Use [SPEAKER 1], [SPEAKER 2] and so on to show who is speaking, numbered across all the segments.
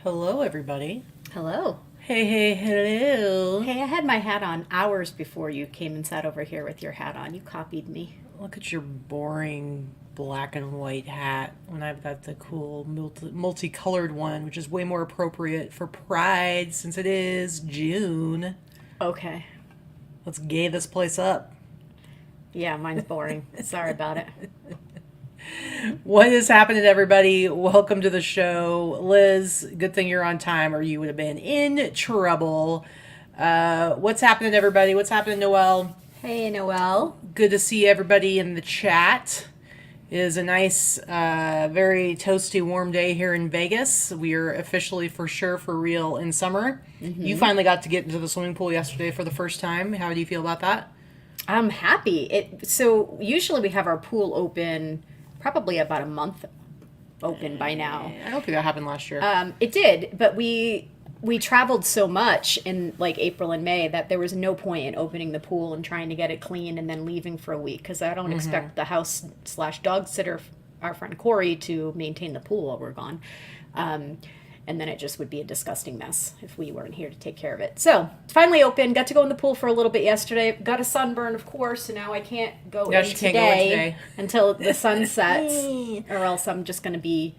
[SPEAKER 1] Hello, everybody.
[SPEAKER 2] Hello.
[SPEAKER 1] Hey, hello.
[SPEAKER 2] Hey, I had my hat on hours before you came and sat over here with your hat on. You copied me.
[SPEAKER 1] Look at your boring black and white hat when I've got the cool multicolored one, which is way more appropriate for Pride since it is June.
[SPEAKER 2] Okay.
[SPEAKER 1] Let's gay this place up.
[SPEAKER 2] Yeah, mine's boring. Sorry about it.
[SPEAKER 1] What is happening, everybody? Welcome to the show. Liz, good thing you're on time or you would have been in trouble. What's happening, everybody? What's happening, Noelle?
[SPEAKER 2] Hey, Noelle.
[SPEAKER 1] Good to see everybody in the chat. It is a nice, very toasty, warm day here in Vegas. We are officially, for sure, for real in summer. Mm-hmm. You finally got to get into the swimming pool yesterday for the first time. How do you feel about that?
[SPEAKER 2] I'm happy. So usually we have our pool open probably about a month open by now.
[SPEAKER 1] I don't think that happened last year.
[SPEAKER 2] It did, but we traveled so much in like April and May that there was no point in opening the pool and trying to get it clean and then leaving for a week because I don't expect the house/dog sitter, our friend Corey, to maintain the pool while we're gone. And then it just would be a disgusting mess if we weren't here to take care of it. So finally open. Got to go in the pool for a little bit yesterday. Got a sunburn, of course, so now I can't go in today until the sun sets, or else I'm just going to be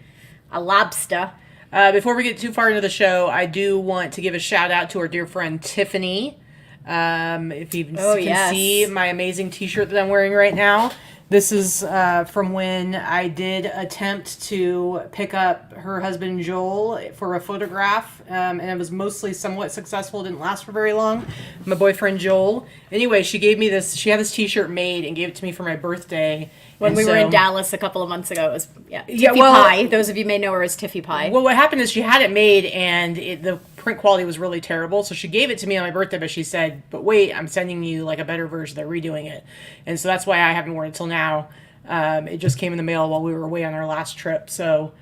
[SPEAKER 2] a lobster.
[SPEAKER 1] Before we get too far into the show, I do want to give a shout out to our dear friend Tiffany. If you can see my amazing t-shirt that I'm wearing right now. This is from when I did attempt to pick up her husband Joel for a photograph, and it was mostly somewhat successful. It didn't last for very long. My boyfriend Joel. Anyway, she gave me this. She had this t-shirt made and gave it to me for my birthday.
[SPEAKER 2] When we were in Dallas a couple of months ago, it was Tiffy Pie. Those of you may know her as Tiffy Pie.
[SPEAKER 1] Well, what happened is she had it made, and the print quality was really terrible. So she gave it to me on my birthday, but she said, "But wait, I'm sending you like a better version. They're redoing it," and so that's why I haven't worn it till now. It just came in the mail while we were away on our last trip. So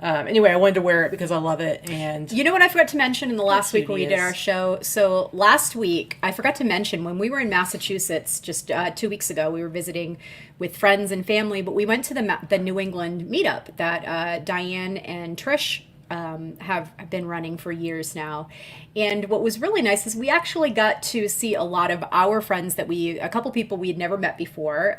[SPEAKER 1] anyway, I wanted to wear it because I love it. And
[SPEAKER 2] you know what I forgot to mention in the last week when we did our show? So last week, I forgot to mention when we were in Massachusetts just 2 weeks ago, we were visiting with friends and family, but we went to the New England meetup that Diane and Trish have been running for years now. And what was really nice is we actually got to see a lot of our friends a couple people we had never met before.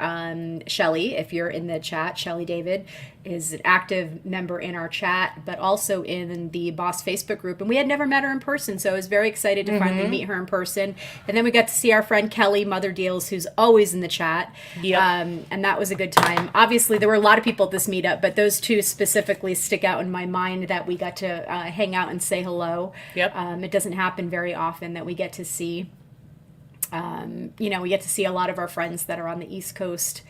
[SPEAKER 2] Shelly, if you're in the chat, Shelly David is an active member in our chat, but also in the Boss Facebook group. And we had never met her in person, so I was very excited to finally meet her in person. And then we got to see our friend Kelly, Mother Deals, who's always in the chat.
[SPEAKER 1] Yep.
[SPEAKER 2] And that was a good time. Obviously, there were a lot of people at this meetup, but those two specifically stick out in my mind that we got to hang out and say hello.
[SPEAKER 1] Yep.
[SPEAKER 2] It doesn't happen very often that we get to see, we get to see a lot of our friends that are on the East Coast,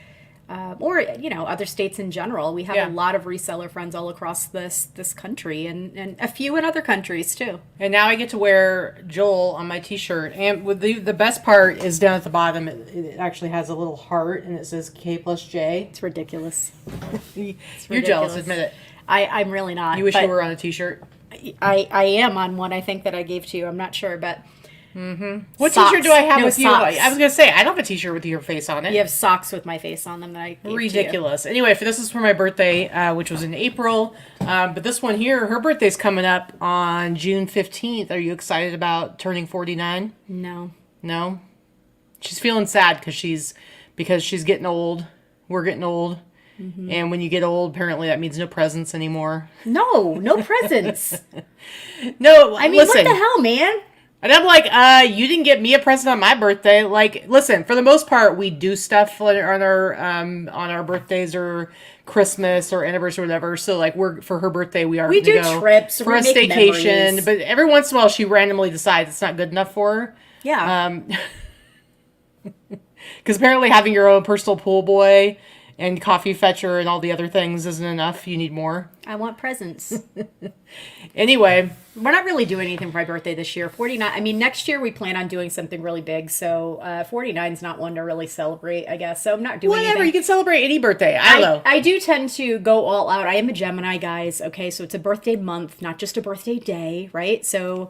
[SPEAKER 2] or other states in general. We have a lot of reseller friends all across this country, and a few in other countries too.
[SPEAKER 1] And now I get to wear Joel on my t-shirt, and with the best part is down at the bottom. It actually has a little heart, and it says K+J.
[SPEAKER 2] It's ridiculous.
[SPEAKER 1] You're jealous, admit it.
[SPEAKER 2] I'm really not.
[SPEAKER 1] You wish you were on a t-shirt.
[SPEAKER 2] I am on one, I think, that I gave to you. I'm not sure, but...
[SPEAKER 1] Mm-hmm. What socks. T-shirt do I have with
[SPEAKER 2] socks.
[SPEAKER 1] You? I was going to say, I don't have a t-shirt with your face on it.
[SPEAKER 2] You have socks with my face on them that I gave
[SPEAKER 1] Ridiculous.
[SPEAKER 2] To you.
[SPEAKER 1] Anyway, this is for my birthday, which was in April. But this one here, her birthday's coming up on June 15th. Are you excited about turning 49?
[SPEAKER 2] No.
[SPEAKER 1] No? She's feeling sad because she's getting old. We're getting old. Mm-hmm. And when you get old, apparently that means no presents anymore.
[SPEAKER 2] No presents.
[SPEAKER 1] No,
[SPEAKER 2] I mean,
[SPEAKER 1] listen.
[SPEAKER 2] what the hell, man?
[SPEAKER 1] And I'm like, you didn't get me a present on my birthday. Like, listen, for the most part, we do stuff on our birthdays or Christmas or anniversary or whatever. So, like, for her birthday, we
[SPEAKER 2] do trips
[SPEAKER 1] for a staycation. Memories. But every once in a while, she randomly decides it's not good enough for her.
[SPEAKER 2] Yeah.
[SPEAKER 1] Because apparently having your own personal pool boy and coffee fetcher and all the other things isn't enough. You need more.
[SPEAKER 2] I want presents.
[SPEAKER 1] Anyway.
[SPEAKER 2] We're not really doing anything for my birthday this year. 49. I mean, next year we plan on doing something really big. So 49 is not one to really celebrate, I guess. So I'm not doing
[SPEAKER 1] Whatever.
[SPEAKER 2] anything.
[SPEAKER 1] You can celebrate any birthday. I don't know.
[SPEAKER 2] I do tend to go all out. I am a Gemini, guys. Okay, so it's a birthday month, not just a birthday day, right? So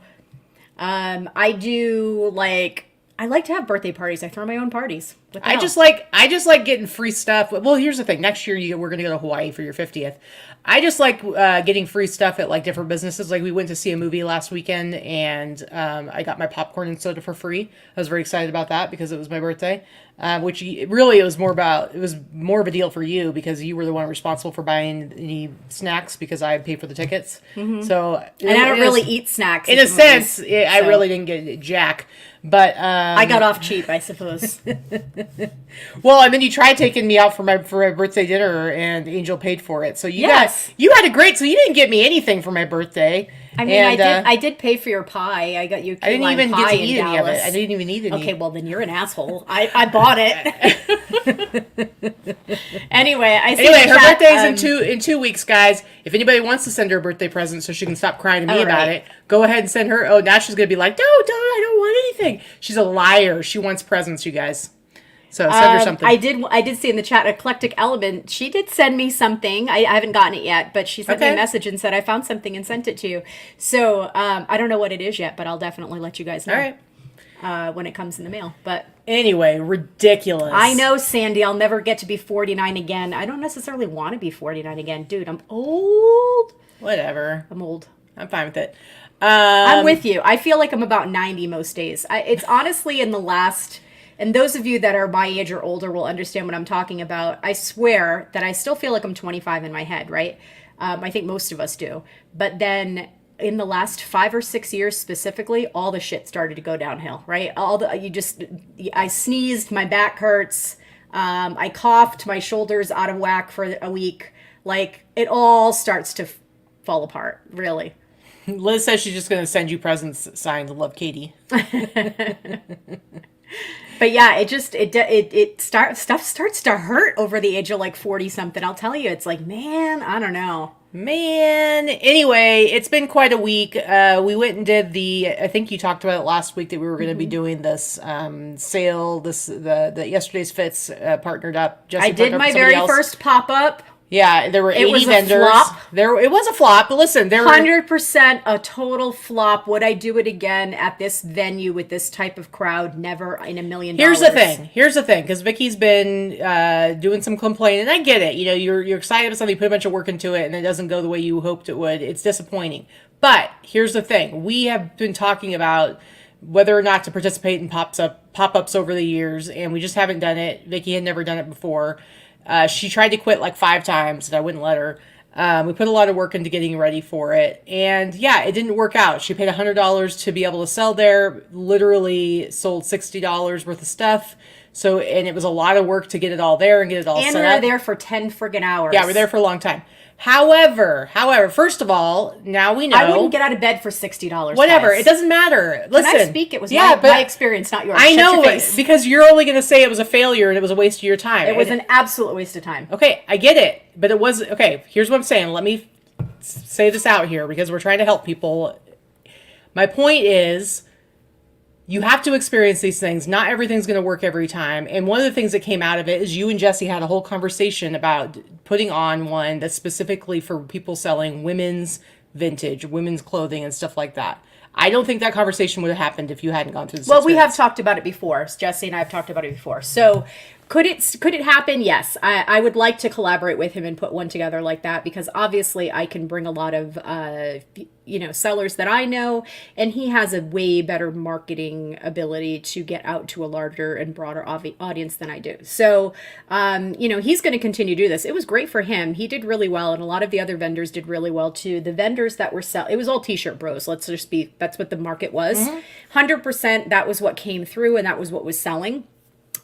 [SPEAKER 2] I do like I like to have birthday parties. I throw my own parties.
[SPEAKER 1] I just like getting free stuff. Well, here's the thing. Next year we're going to go to Hawaii for your 50th. I just like getting free stuff at like different businesses. Like we went to see a movie last weekend, and I got my popcorn and soda for free. I was very excited about that because it was my birthday. Which really it was more of a deal for you because you were the one responsible for buying any snacks because I paid for the tickets. Mm-hmm. So
[SPEAKER 2] and I don't really eat snacks.
[SPEAKER 1] In a sense, I really didn't get jack. But I
[SPEAKER 2] got off cheap, I suppose.
[SPEAKER 1] Well, and then you tried taking me out for my birthday dinner, and Angel paid for it. So you had a great. So you didn't get me anything for my birthday.
[SPEAKER 2] I mean, I did pay for your pie. I got you.
[SPEAKER 1] I didn't even get to eat any of it. I didn't even eat any.
[SPEAKER 2] Okay, well then you're an asshole. I bought it. Anyway,
[SPEAKER 1] her birthday's in 2 weeks, guys. If anybody wants to send her a birthday present so she can stop crying to me about it, go ahead and send her. Oh, now she's gonna be like, no, I don't want anything. She's a liar. She wants presents, you guys. So send her something.
[SPEAKER 2] I did see in the chat, Eclectic Element, she did send me something. I haven't gotten it yet, but she sent me a message and said, I found something and sent it to you. So I don't know what it is yet, but I'll definitely let you guys know.
[SPEAKER 1] All right.
[SPEAKER 2] When it comes in the mail. But
[SPEAKER 1] anyway, ridiculous.
[SPEAKER 2] I know, Sandy, I'll never get to be 49 again. I don't necessarily want to be 49 again. Dude, I'm old.
[SPEAKER 1] Whatever.
[SPEAKER 2] I'm old.
[SPEAKER 1] I'm fine with it.
[SPEAKER 2] I'm with you. I feel like I'm about 90 most days. It's honestly in the last... And those of you that are my age or older will understand what I'm talking about. I swear that I still feel like I'm 25 in my head, right? I think most of us do. But then in the last 5 or 6 years specifically, all the shit started to go downhill, right? I sneezed, my back hurts, I coughed, my shoulders out of whack for a week. Like, it all starts to fall apart, really.
[SPEAKER 1] Liz says she's just going to send you presents signed Love Katy.
[SPEAKER 2] But yeah, stuff starts to hurt over the age of like 40 something. I'll tell you, it's like, man, I don't know.
[SPEAKER 1] Man. Anyway, it's been quite a week. We went and did I think you talked about it last week that we were going to be doing this sale, the Yesterday's Fits partnered up.
[SPEAKER 2] I did my very first pop-up.
[SPEAKER 1] Yeah, there were 80 vendors.
[SPEAKER 2] It was a flop.
[SPEAKER 1] It was a flop, but listen, there
[SPEAKER 2] 100% a total flop. Would I do it again at this venue with this type of crowd? Never in a million dollars.
[SPEAKER 1] Here's the thing, because Vicky's been doing some complaining, and I get it. You know, you're excited about something, you put a bunch of work into it, and it doesn't go the way you hoped it would. It's disappointing. But here's the thing: we have been talking about whether or not to participate in pop-ups over the years, and we just haven't done it. Vicky had never done it before. She tried to quit like 5 times, and I wouldn't let her. We put a lot of work into getting ready for it. And yeah, it didn't work out. She paid $100 to be able to sell there, literally sold $60 worth of stuff. So, and it was a lot of work to get it all there and get it all set up.
[SPEAKER 2] And we were there for 10 friggin' hours.
[SPEAKER 1] Yeah, we were there for a long time. However, first of all, now we know.
[SPEAKER 2] I wouldn't get out of bed for $60.
[SPEAKER 1] Whatever,
[SPEAKER 2] guys.
[SPEAKER 1] It doesn't matter. Listen,
[SPEAKER 2] when I speak, it was my experience, not yours.
[SPEAKER 1] I know, because you're only going to say it was a failure and it was a waste of your time.
[SPEAKER 2] It was an absolute waste of time.
[SPEAKER 1] Okay, I get it, but it was okay. Here's what I'm saying. Let me say this out here because we're trying to help people. My point is, you have to experience these things. Not everything's going to work every time. And one of the things that came out of it is you and Jesse had a whole conversation about putting on one that's specifically for people selling women's vintage, women's clothing and stuff like that. I don't think that conversation would have happened if you hadn't gone through this experience.
[SPEAKER 2] We have talked about it before. Jesse and I have talked about it before. So could it happen? Yes. I would like to collaborate with him and put one together like that because obviously I can bring a lot of sellers that I know, and he has a way better marketing ability to get out to a larger and broader audience than I do. So, he's going to continue to do this. It was great for him. He did really well, and a lot of the other vendors did really well too. The vendors that were selling, it was all t-shirt bros. That's what the market was. Mm-hmm. 100% that was what came through, and that was what was selling.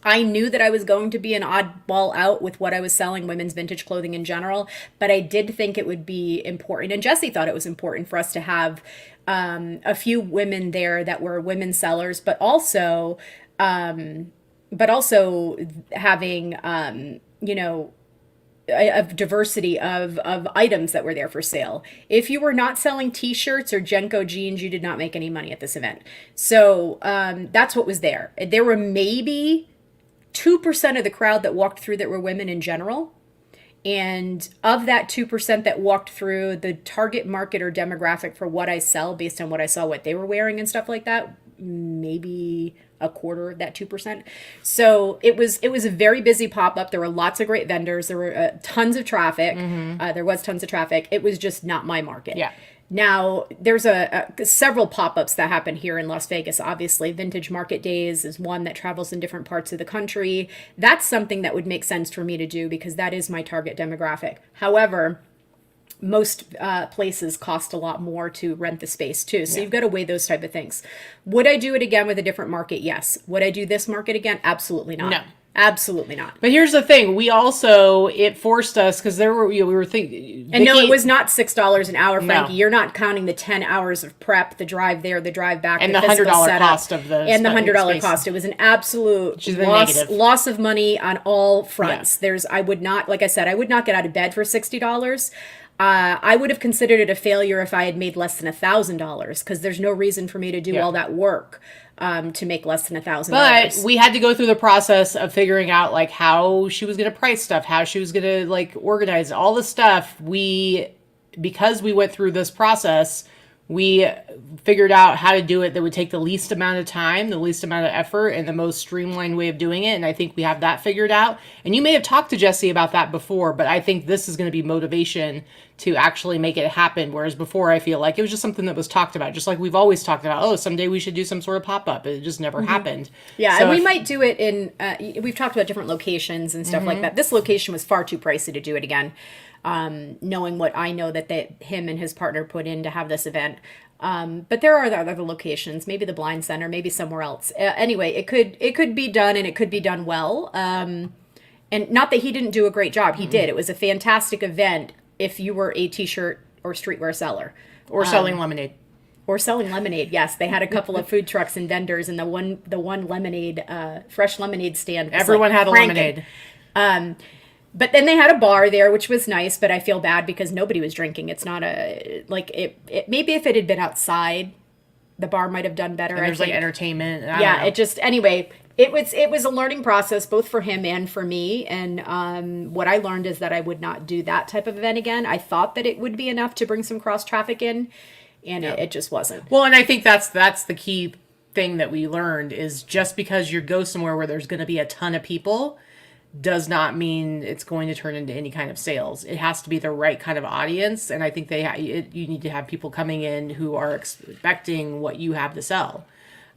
[SPEAKER 2] I knew that I was going to be an oddball out with what I was selling, women's vintage clothing in general, but I did think it would be important, and Jesse thought it was important for us to have a few women there that were women sellers, but also having a diversity of items that were there for sale. If you were not selling t-shirts or Jenko jeans, you did not make any money at this event. So that's what was there. There were maybe 2% of the crowd that walked through that were women in general. And of that 2% that walked through, the target market or demographic for what I sell based on what I saw, what they were wearing and stuff like that, maybe a quarter of that 2%. So it was a very busy pop-up. There were lots of great vendors. There were tons of traffic. There was tons of traffic. It was just not my market.
[SPEAKER 1] Yeah.
[SPEAKER 2] Now, there's several pop-ups that happen here in Las Vegas, obviously. Vintage Market Days is one that travels in different parts of the country. That's something that would make sense for me to do because that is my target demographic. However, most places cost a lot more to rent the space too. So you've got to weigh those type of things. Would I do it again with a different market? Yes. Would I do this market again? Absolutely not.
[SPEAKER 1] No.
[SPEAKER 2] Absolutely not.
[SPEAKER 1] But here's the thing: it forced us because we were thinking.
[SPEAKER 2] And no, it was not $6 an hour, Frankie. No. You're not counting the 10 hours of prep, the drive there, the drive back,
[SPEAKER 1] and the $100 cost of the
[SPEAKER 2] and the $100 cost. It was an absolute loss of money on all fronts. Yeah. I would not get out of bed for $60. I would have considered it a failure if I had made less than $1,000 because there's no reason for me to do all that work to make less than $1,000.
[SPEAKER 1] But we had to go through the process of figuring out like how she was going to price stuff, how she was going to like organize all the stuff. Because we went through this process, we figured out how to do it that would take the least amount of time, the least amount of effort, and the most streamlined way of doing it. And I think we have that figured out. And you may have talked to Jesse about that before, but I think this is going to be motivation to actually make it happen. Whereas before, I feel like it was just something that was talked about, just like we've always talked about, oh, someday we should do some sort of pop-up. It just never happened.
[SPEAKER 2] Yeah, so and we might do it in, we've talked about different locations and stuff like that. This location was far too pricey to do it again. Knowing what I know that him and his partner put in to have this event. But there are other locations, maybe the Blind Center, maybe somewhere else. Anyway, it could be done and it could be done well. And not that he didn't do a great job. He did. It was a fantastic event if you were a t-shirt or streetwear seller.
[SPEAKER 1] Or selling lemonade.
[SPEAKER 2] Or selling lemonade, yes. They had a couple of food trucks and vendors, and the one lemonade, fresh lemonade stand was
[SPEAKER 1] everyone had a lemonade.
[SPEAKER 2] But then they had a bar there, which was nice, but I feel bad because nobody was drinking. It's not maybe if it had been outside, the bar might have done better.
[SPEAKER 1] And there's like entertainment.
[SPEAKER 2] It was a learning process both for him and for me. And what I learned is that I would not do that type of event again. I thought that it would be enough to bring some cross traffic in, and it just wasn't.
[SPEAKER 1] Well, and I think that's the key thing that we learned is just because you go somewhere where there's going to be a ton of people does not mean it's going to turn into any kind of sales. It has to be the right kind of audience, and I think you need to have people coming in who are expecting what you have to sell,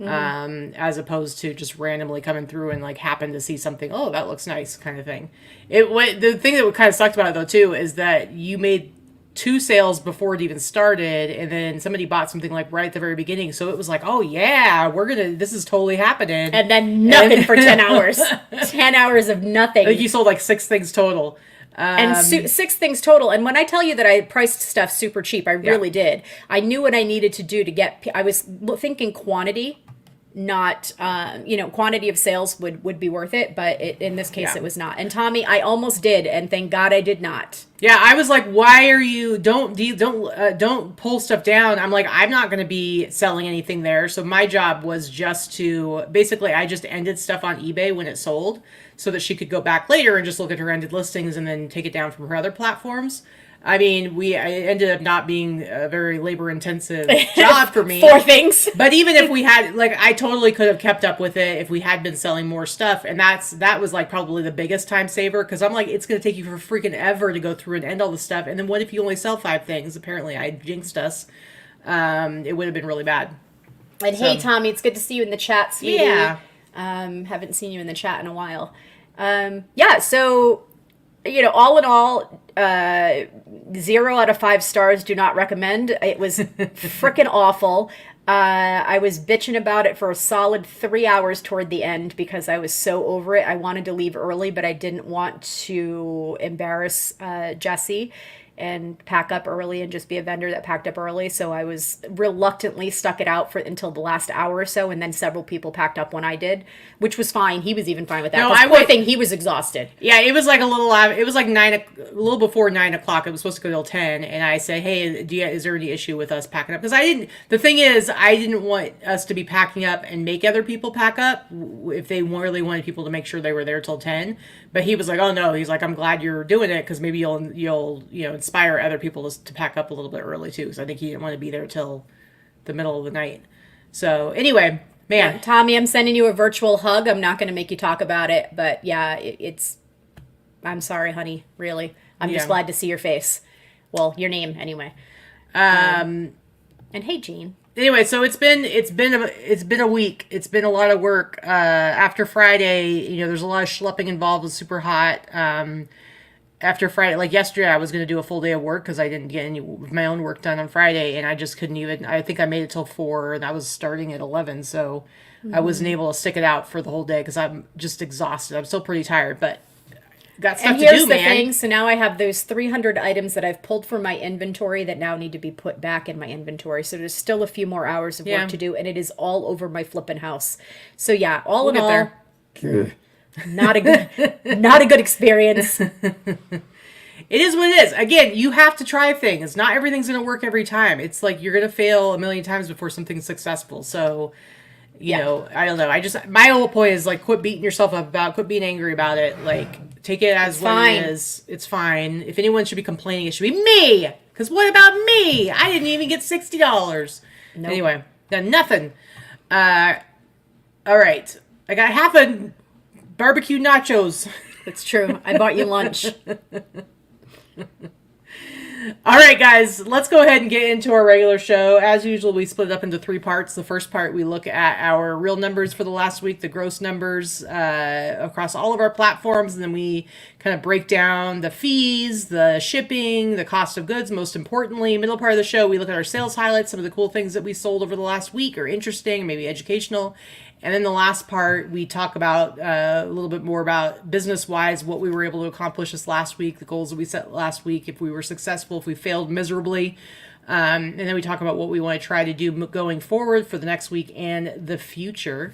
[SPEAKER 1] as opposed to just randomly coming through and like happen to see something. Oh, that looks nice, kind of thing. The thing that kind of sucked about it though too is that you made 2 sales before it even started, and then somebody bought something like right at the very beginning, so it was like, oh yeah, this is totally happening,
[SPEAKER 2] and then nothing for 10 hours 10 hours of nothing.
[SPEAKER 1] Like you sold like 6 things total,
[SPEAKER 2] and 6 things total. And when I tell you that I priced stuff super cheap, I really did. I knew what I needed to do to get, I was thinking quantity, not quantity of sales would be worth it, but in this case it was not. And Tommy, I almost did, and thank God I did not.
[SPEAKER 1] Yeah, I was like, why are you don't pull stuff down. I'm like, I'm not going to be selling anything there. So my job was just to basically, I just ended stuff on eBay when it sold so that she could go back later and just look at her ended listings and then take it down from her other platforms. I mean, I ended up not being a very labor-intensive job for me.
[SPEAKER 2] 4 things.
[SPEAKER 1] But even if we had, like, I totally could have kept up with it if we had been selling more stuff. And that was, like, probably the biggest time saver. Because I'm like, it's going to take you for freaking ever to go through and end all the stuff. And then what if you only sell 5 things? Apparently, I jinxed us. It would have been really bad.
[SPEAKER 2] And hey, Tommy, it's good to see you in the chat, sweetie. Yeah. Haven't seen you in the chat in a while. So... all in all, 0 out of 5 stars, do not recommend. It was freaking awful. I was bitching about it for a solid 3 hours toward the end because I was so over it. I wanted to leave early, but I didn't want to embarrass Jesse and pack up early and just be a vendor that packed up early. So I was reluctantly stuck it out until the last hour or so, and then several people packed up when I did, which was fine. He was even fine with that. No, I think he was exhausted.
[SPEAKER 1] Yeah, it was like a little before 9 o'clock. It was supposed to go till 10, and I said, hey, is there any issue with us packing up? Because the thing is, I didn't want us to be packing up and make other people pack up if they really wanted people to make sure they were there till 10. But he was like, oh no, he's like, I'm glad you're doing it because maybe you'll inspire other people to pack up a little bit early too. So I think he didn't want to be there till the middle of the night. So anyway, Man.
[SPEAKER 2] Tommy, I'm sending you a virtual hug. I'm not going to make you talk about it, but yeah, I'm sorry, honey, really. I'm just glad to see your face. Well, your name anyway. And hey, Jean.
[SPEAKER 1] Anyway, so it's been a week. It's been a lot of work. After Friday, there's a lot of schlepping involved. It was super hot. After Friday, like yesterday, I was going to do a full day of work because I didn't get any of my own work done on Friday, and I just couldn't even. I think I made it till 4, and I was starting at 11, so I wasn't able to stick it out for the whole day because I'm just exhausted. I'm still pretty tired, but got stuff to do, man.
[SPEAKER 2] And here's the thing. So now I have those 300 items that I've pulled from my inventory that now need to be put back in my inventory. So there's still a few more hours of work to do, and it is all over my flipping house. So yeah, all in all. Not a good experience.
[SPEAKER 1] It is what it is. Again, you have to try things. Not everything's going to work every time. It's like you're going to fail a million times before something's successful. So, you know, I don't know. My whole point is like, quit beating yourself up about, quit being angry about it. Like, take it as what it is. It's fine. If anyone should be complaining, it should be me. Because what about me? I didn't even get $60. Nope. Anyway, done nothing. All right. I got half a barbecue nachos.
[SPEAKER 2] It's true. I bought you lunch.
[SPEAKER 1] All right, guys, let's go ahead and get into our regular show. As usual, we split it up into 3 parts. The first part, we look at our real numbers for the last week, the gross numbers across all of our platforms. And then we kind of break down the fees, the shipping, the cost of goods. Most importantly, middle part of the show, we look at our sales highlights, some of the cool things that we sold over the last week or interesting, maybe educational. And then the last part, we talk about a little bit more about business-wise, what we were able to accomplish this last week, the goals that we set last week, if we were successful, if we failed miserably. And then we talk about what we want to try to do going forward for the next week and the future.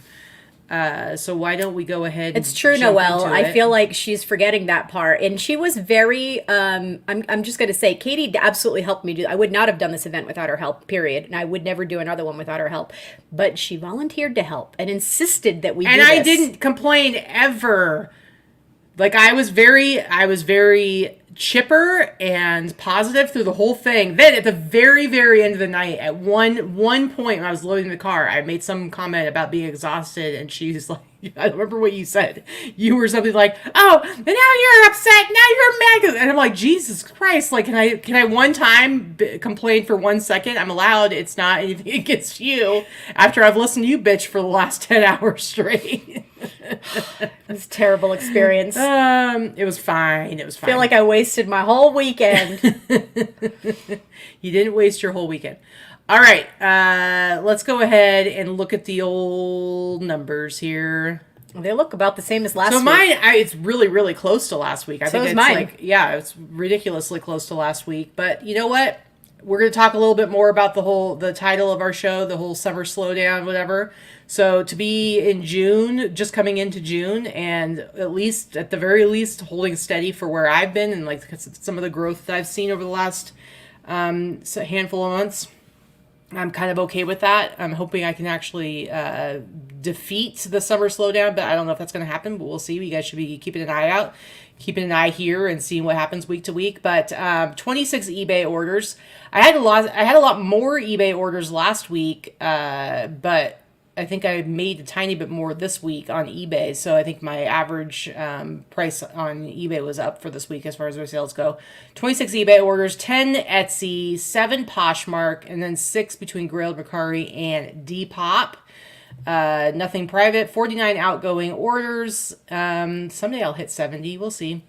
[SPEAKER 1] So why don't we go ahead and
[SPEAKER 2] It's true, Noelle. I feel like she's forgetting that part. And she was very, I'm just going to say, Katy absolutely helped me do I would not have done this event without her help, period. And I would never do another one without her help. But she volunteered to help and insisted that we do this.
[SPEAKER 1] And I didn't complain ever. Like, I was very chipper and positive through the whole thing. Then at the very, very end of the night, at one point when I was loading the car, I made some comment about being exhausted, and she's like, I remember what you said. You were something like, "Oh, and now you're upset. Now you're mad." And I'm like, Jesus Christ! Like, can I one time complain for 1 second? I'm allowed. It's not anything against you. After I've listened to you bitch for the last 10 hours straight.
[SPEAKER 2] It was a terrible experience.
[SPEAKER 1] It was fine.
[SPEAKER 2] I feel like I wasted my whole weekend.
[SPEAKER 1] You didn't waste your whole weekend. All right, let's go ahead and look at the old numbers here.
[SPEAKER 2] They look about the same as last week.
[SPEAKER 1] So mine, it's really, really close to last week. I think it's
[SPEAKER 2] mine.
[SPEAKER 1] It's ridiculously close to last week. But you know what? We're going to talk a little bit more about the title of our show, the whole summer slowdown, whatever. So to be in June, just coming into June, and at the very least, holding steady for where I've been and like some of the growth that I've seen over the last handful of months. I'm kind of okay with that. I'm hoping I can actually defeat the summer slowdown, but I don't know if that's going to happen, but we'll see. You guys should be keeping an eye out, keeping an eye here and seeing what happens week to week. But 26 eBay orders. I had a lot more eBay orders last week, but I think I made a tiny bit more this week on eBay. So I think my average price on eBay was up for this week as far as our sales go. 26 eBay orders, 10 Etsy, 7 Poshmark, and then 6 between Grailed Mercari and Depop. Nothing private. 49 outgoing orders. Someday I'll hit 70. We'll see.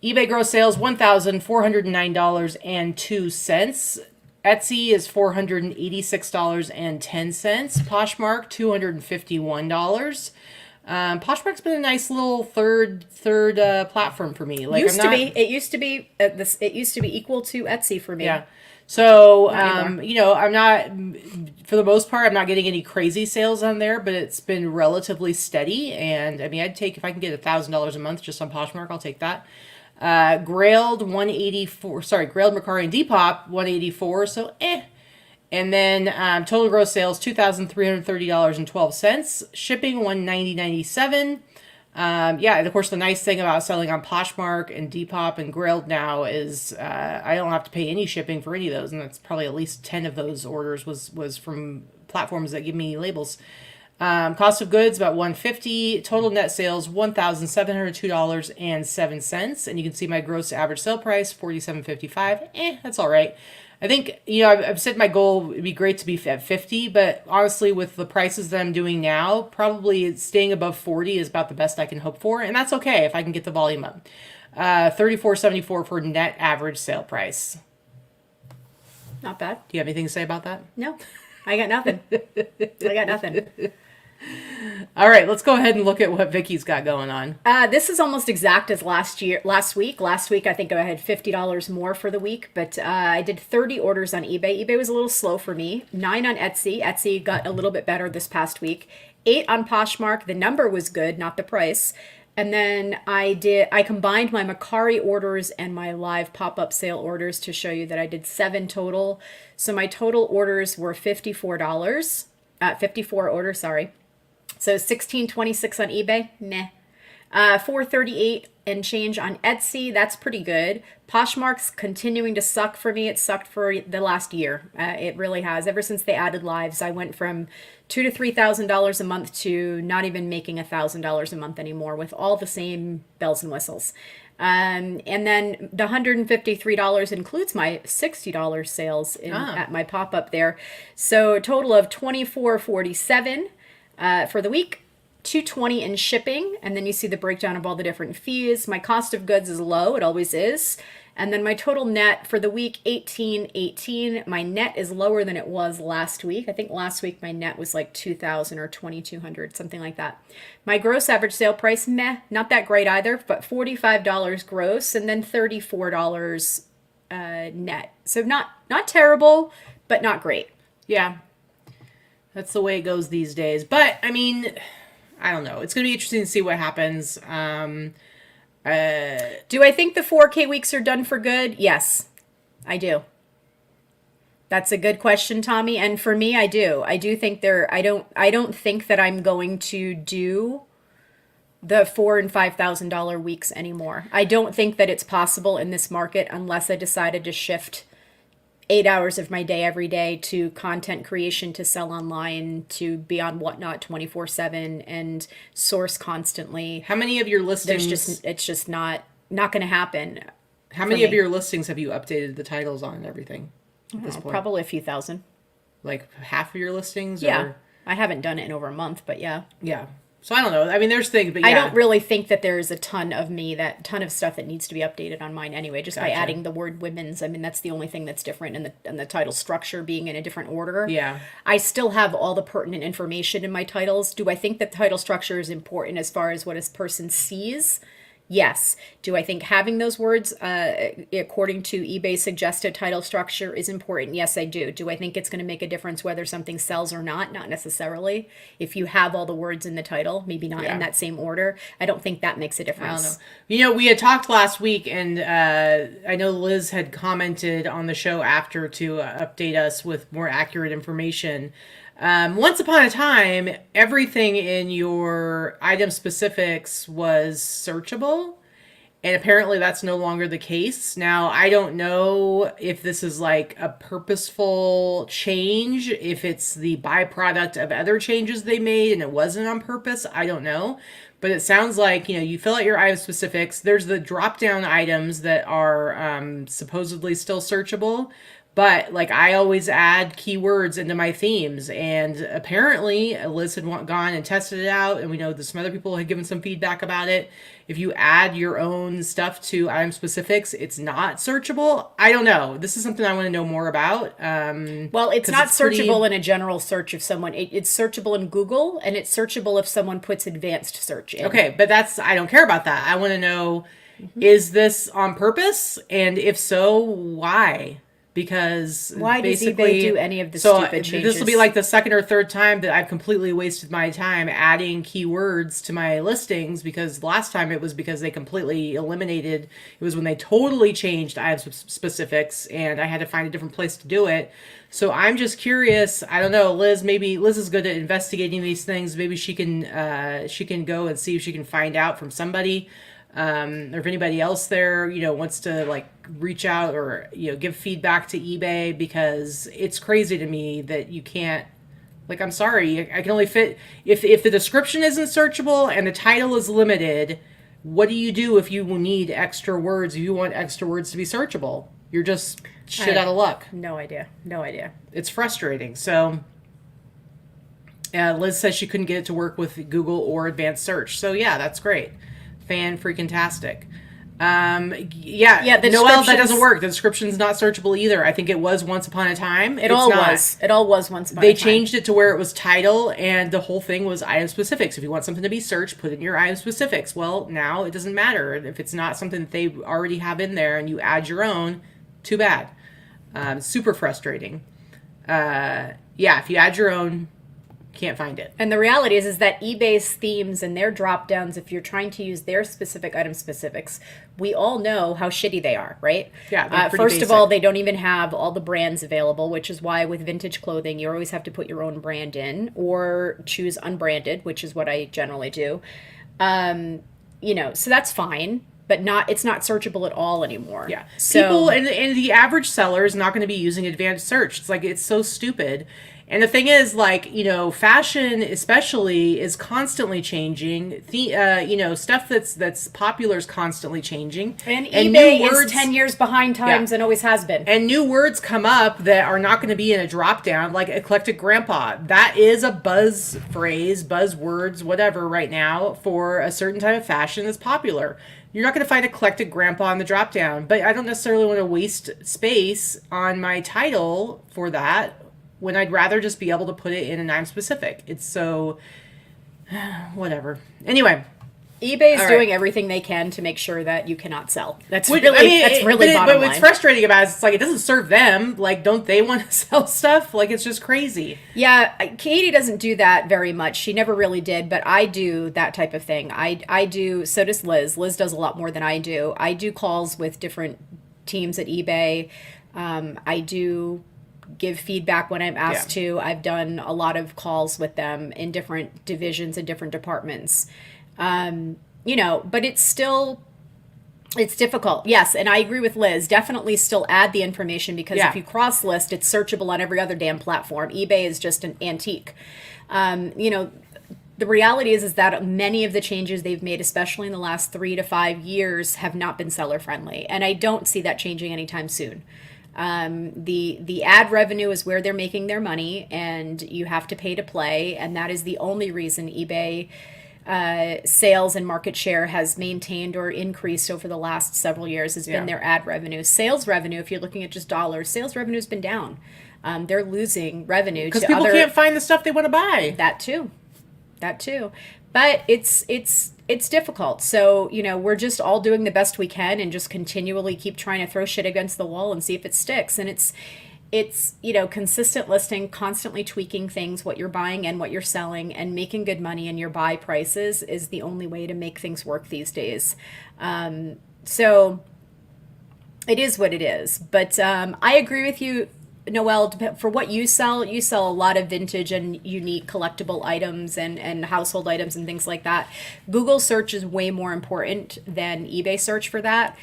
[SPEAKER 1] eBay gross sales, $1,409.02. Etsy is $486.10. Poshmark, $251. Poshmark's been a nice little third platform for me. Like
[SPEAKER 2] it used to be equal to Etsy for me.
[SPEAKER 1] Yeah. So I'm not, for the most part, I'm not getting any crazy sales on there, but it's been relatively steady. And I mean, if I can get $1,000 a month just on Poshmark, I'll take that. Grailed Mercari and Depop 184, so And then total gross sales $2,330.12. Shipping $190.97. And of course the nice thing about selling on Poshmark and Depop and Grailed now is I don't have to pay any shipping for any of those, and that's probably at least 10 of those orders was from platforms that give me labels. Cost of goods about $150. Total net sales $1,702.07. And you can see my gross average sale price $47.55. That's all right. I think, I've set my goal, it'd be great to be at 50, but honestly, with the prices that I'm doing now, probably staying above 40 is about the best I can hope for, and that's okay if I can get the volume up. $34.74 for net average sale price.
[SPEAKER 2] Not bad.
[SPEAKER 1] Do you have anything to say about that?
[SPEAKER 2] No, I got nothing.
[SPEAKER 1] All right, let's go ahead and look at what Vicki's got going on.
[SPEAKER 2] This is almost exact as last week. Last week, I think I had $50 more for the week, but I did 30 orders on eBay. eBay was a little slow for me. 9 on Etsy. Etsy got a little bit better this past week. 8 on Poshmark. The number was good, not the price. And then I combined my Mercari orders and my live pop-up sale orders to show you that I did 7 total. So my total orders were $54. 54 orders, sorry. So $16.26 on eBay, meh. $4.38 and change on Etsy, that's pretty good. Poshmark's continuing to suck for me. It sucked for the last year. It really has. Ever since they added lives, I went from $2,000 to $3,000 a month to not even making $1,000 a month anymore with all the same bells and whistles. And then the $153 includes my $60 sales at my pop-up there. So a total of $24.47 for the week. $220 in shipping, and then you see the breakdown of all the different fees. My cost of goods is low, it always is. And then my total net for the week, $18.18. My net is lower than it was last week. I think last week my net was like $2,000 or $2,200, something like that. My gross average sale price, meh, not that great either, but $45 gross, and then $34 net. So not terrible, but not great.
[SPEAKER 1] Yeah, that's the way it goes these days. But I mean, I don't know. It's going to be interesting to see what happens. Do
[SPEAKER 2] I think the 4K weeks are done for good? Yes, I do. That's a good question, Tommy. And for me, I do. I do think I don't think that I'm going to do the $4,000 and $5,000 weeks anymore. I don't think that it's possible in this market unless I decided to shift 8 hours of my day every day to content creation, to sell online, to be on Whatnot 24/7 and source constantly.
[SPEAKER 1] How many of your listings?
[SPEAKER 2] It's just not going to happen.
[SPEAKER 1] How many of your listings have you updated the titles on and everything at this point?
[SPEAKER 2] Probably a few thousand.
[SPEAKER 1] Like half of your listings?
[SPEAKER 2] Yeah.
[SPEAKER 1] Or?
[SPEAKER 2] I haven't done it in over a month, but yeah.
[SPEAKER 1] Yeah. So I don't know. I mean, there's things, but yeah.
[SPEAKER 2] I don't really think that there's a ton of stuff that needs to be updated on mine anyway, just by adding the word women's. I mean, that's the only thing that's different, and the title structure being in a different order.
[SPEAKER 1] Yeah.
[SPEAKER 2] I still have all the pertinent information in my titles. Do I think that title structure is important as far as what a person sees? Yes. Do I think having those words, according to eBay suggested title structure, is important? Yes, I do. Do I think it's going to make a difference whether something sells or not? Not necessarily. If you have all the words in the title, maybe not in that same order, I don't think that makes a difference.
[SPEAKER 1] I don't know. We had talked last week, and I know Liz had commented on the show after to update us with more accurate information. Once upon a time, everything in your item specifics was searchable, and apparently that's no longer the case. Now, I don't know if this is like a purposeful change, if it's the byproduct of other changes they made and it wasn't on purpose. I don't know. But it sounds like, you fill out your item specifics. There's the drop-down items that are supposedly still searchable. But, like, I always add keywords into my themes, and apparently Liz had gone and tested it out, and we know that some other people had given some feedback about it. If you add your own stuff to item specifics, it's not searchable. I don't know. This is something I want to know more about.
[SPEAKER 2] Well, it's not searchable in a general search if someone... It's searchable in Google, and it's searchable if someone puts advanced search in.
[SPEAKER 1] Okay, but I don't care about that. I want to know, is this on purpose? And if so, why? Because
[SPEAKER 2] why does eBay do any of the stupid changes?
[SPEAKER 1] This will be like the second or third time that I've completely wasted my time adding keywords to my listings, because last time it was because they completely eliminated, it was when they totally changed item specifics and I had to find a different place to do it. So I'm just curious. I don't know, Liz, maybe Liz is good at investigating these things. Maybe she can go and see if she can find out from somebody. Or if anybody else there, wants to like reach out or, give feedback to eBay, because it's crazy to me that you can't Like, I'm sorry, I can only fit if the description isn't searchable and the title is limited. What do you do if you need extra words? If you want extra words to be searchable, you're just shit out of luck.
[SPEAKER 2] No idea.
[SPEAKER 1] It's frustrating. So, Liz says she couldn't get it to work with Google or advanced search. So yeah, that's great. Fan-freaking-tastic. Noelle, that doesn't work. The description's not searchable either. I think it was once upon a time.
[SPEAKER 2] It all was once upon a time.
[SPEAKER 1] They changed it to where it was title, and the whole thing was item specifics. If you want something to be searched, put in your item specifics. Well, now it doesn't matter. If it's not something that they already have in there and you add your own, too bad. Super frustrating. If you add your own, can't find it.
[SPEAKER 2] And the reality is that eBay's themes and their drop downs, if you're trying to use their specific item specifics, we all know how shitty they are, right?
[SPEAKER 1] Yeah.
[SPEAKER 2] First of all, they don't even have all the brands available, which is why with vintage clothing, you always have to put your own brand in or choose unbranded, which is what I generally do. So that's fine. But it's not searchable at all anymore.
[SPEAKER 1] Yeah. People and the average seller is not going to be using advanced search. It's like, it's so stupid. And the thing is, like, fashion especially is constantly changing. Stuff that's popular is constantly changing.
[SPEAKER 2] And eBay is 10 years behind times and always has been.
[SPEAKER 1] And new words come up that are not going to be in a drop down, like eclectic grandpa. That is a buzz phrase, buzzwords, whatever, right now for a certain type of fashion that's popular. You're not going to find eclectic grandpa in the drop down, but I don't necessarily want to waste space on my title for that, when I'd rather just be able to put it in an item specific. It's so whatever. Anyway,
[SPEAKER 2] eBay is doing everything they can to make sure that you cannot sell. That's really bottom line.
[SPEAKER 1] But what's frustrating about it is, it's like, it doesn't serve them. Like, don't they want to sell stuff? Like, it's just crazy.
[SPEAKER 2] Yeah, Katie doesn't do that very much. She never really did, but I do that type of thing. I do. So does Liz. Liz does a lot more than I do. I do calls with different teams at eBay. I do give feedback when I'm asked to. I've done a lot of calls with them in different divisions and different departments. But it's difficult. Yes. And I agree with Liz. Definitely still add the information, because if you cross list, it's searchable on every other damn platform. eBay is just an antique. The reality is that many of the changes they've made, especially in the last 3 to 5 years, have not been seller friendly. And I don't see that changing anytime soon. The ad revenue is where they're making their money, and you have to pay to play. And that is the only reason eBay sales and market share has maintained or increased over the last several years has been their ad revenue. Sales revenue, if you're looking at just dollars, sales revenue has been down. They're losing revenue
[SPEAKER 1] because people can't find the stuff they want to buy.
[SPEAKER 2] That too. But it's difficult. So, we're just all doing the best we can and just continually keep trying to throw shit against the wall and see if it sticks. And it's consistent listing, constantly tweaking things, what you're buying and what you're selling, and making good money in your buy prices is the only way to make things work these days. So it is what it is. But I agree with you, Noelle. For what you sell a lot of vintage and unique collectible items and household items and things like that. Google search is way more important than eBay search for that,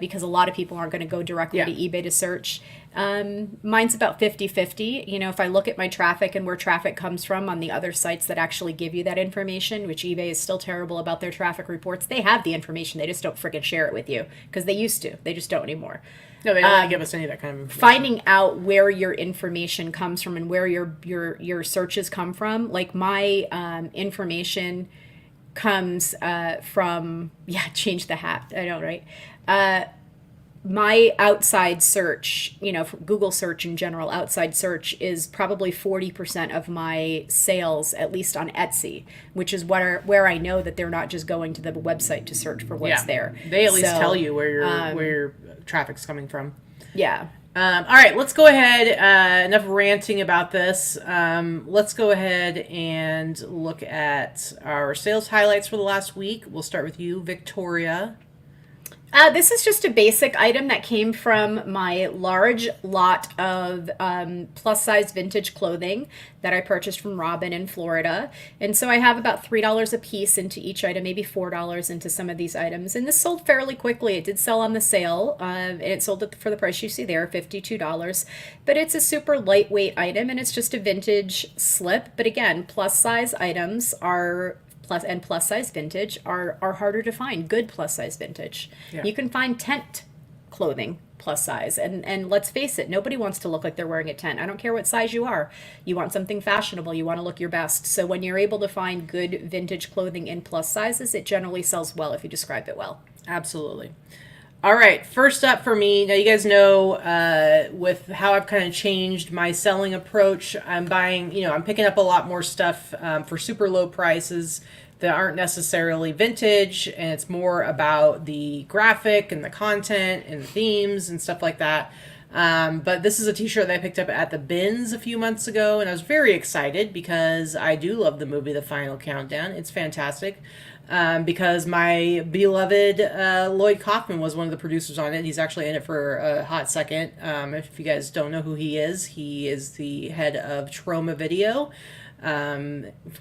[SPEAKER 2] because a lot of people aren't going to go directly to eBay to search. Mine's about 50-50. If I look at my traffic and where traffic comes from on the other sites that actually give you that information, which eBay is still terrible about their traffic reports. They have the information. They just don't freaking share it with you, because they used to. They just don't anymore.
[SPEAKER 1] No, they don't really give us any of that kind of information.
[SPEAKER 2] Finding out where your information comes from and where your searches come from. Like my information comes from, change the hat. I know, right? My outside search, for Google search in general, outside search is probably 40% of my sales, at least on Etsy, which is where I know that they're not just going to the website to search for what's there.
[SPEAKER 1] They at least tell you where your traffic's coming from.
[SPEAKER 2] Yeah.
[SPEAKER 1] All right, let's go ahead. Enough ranting about this. Let's go ahead and look at our sales highlights for the last week. We'll start with you, Victoria.
[SPEAKER 2] This is just a basic item that came from my large lot of plus size vintage clothing that I purchased from Robin in Florida. And so I have about $3 a piece into each item, maybe $4 into some of these items. And this sold fairly quickly. It did sell on the sale, and it sold for the price you see there, $52. But it's a super lightweight item, and it's just a vintage slip. But again, plus size items are plus size vintage are harder to find. Good plus size vintage. Yeah. You can find tent clothing plus size, and let's face it, nobody wants to look like they're wearing a tent. I don't care what size you are. You want something fashionable. You want to look your best. So when you're able to find good vintage clothing in plus sizes, it generally sells well if you describe it well.
[SPEAKER 1] Absolutely. All right, first up for me, now you guys know with how I've kind of changed my selling approach, I'm buying, I'm picking up a lot more stuff for super low prices that aren't necessarily vintage, and it's more about the graphic and the content and the themes and stuff like that. But this is a t-shirt that I picked up at the bins a few months ago, and I was very excited because I do love the movie The Final Countdown. It's fantastic. Because my beloved Lloyd Kaufman was one of the producers on it. He's actually in it for a hot second. If you guys don't know who he is the head of Troma Video.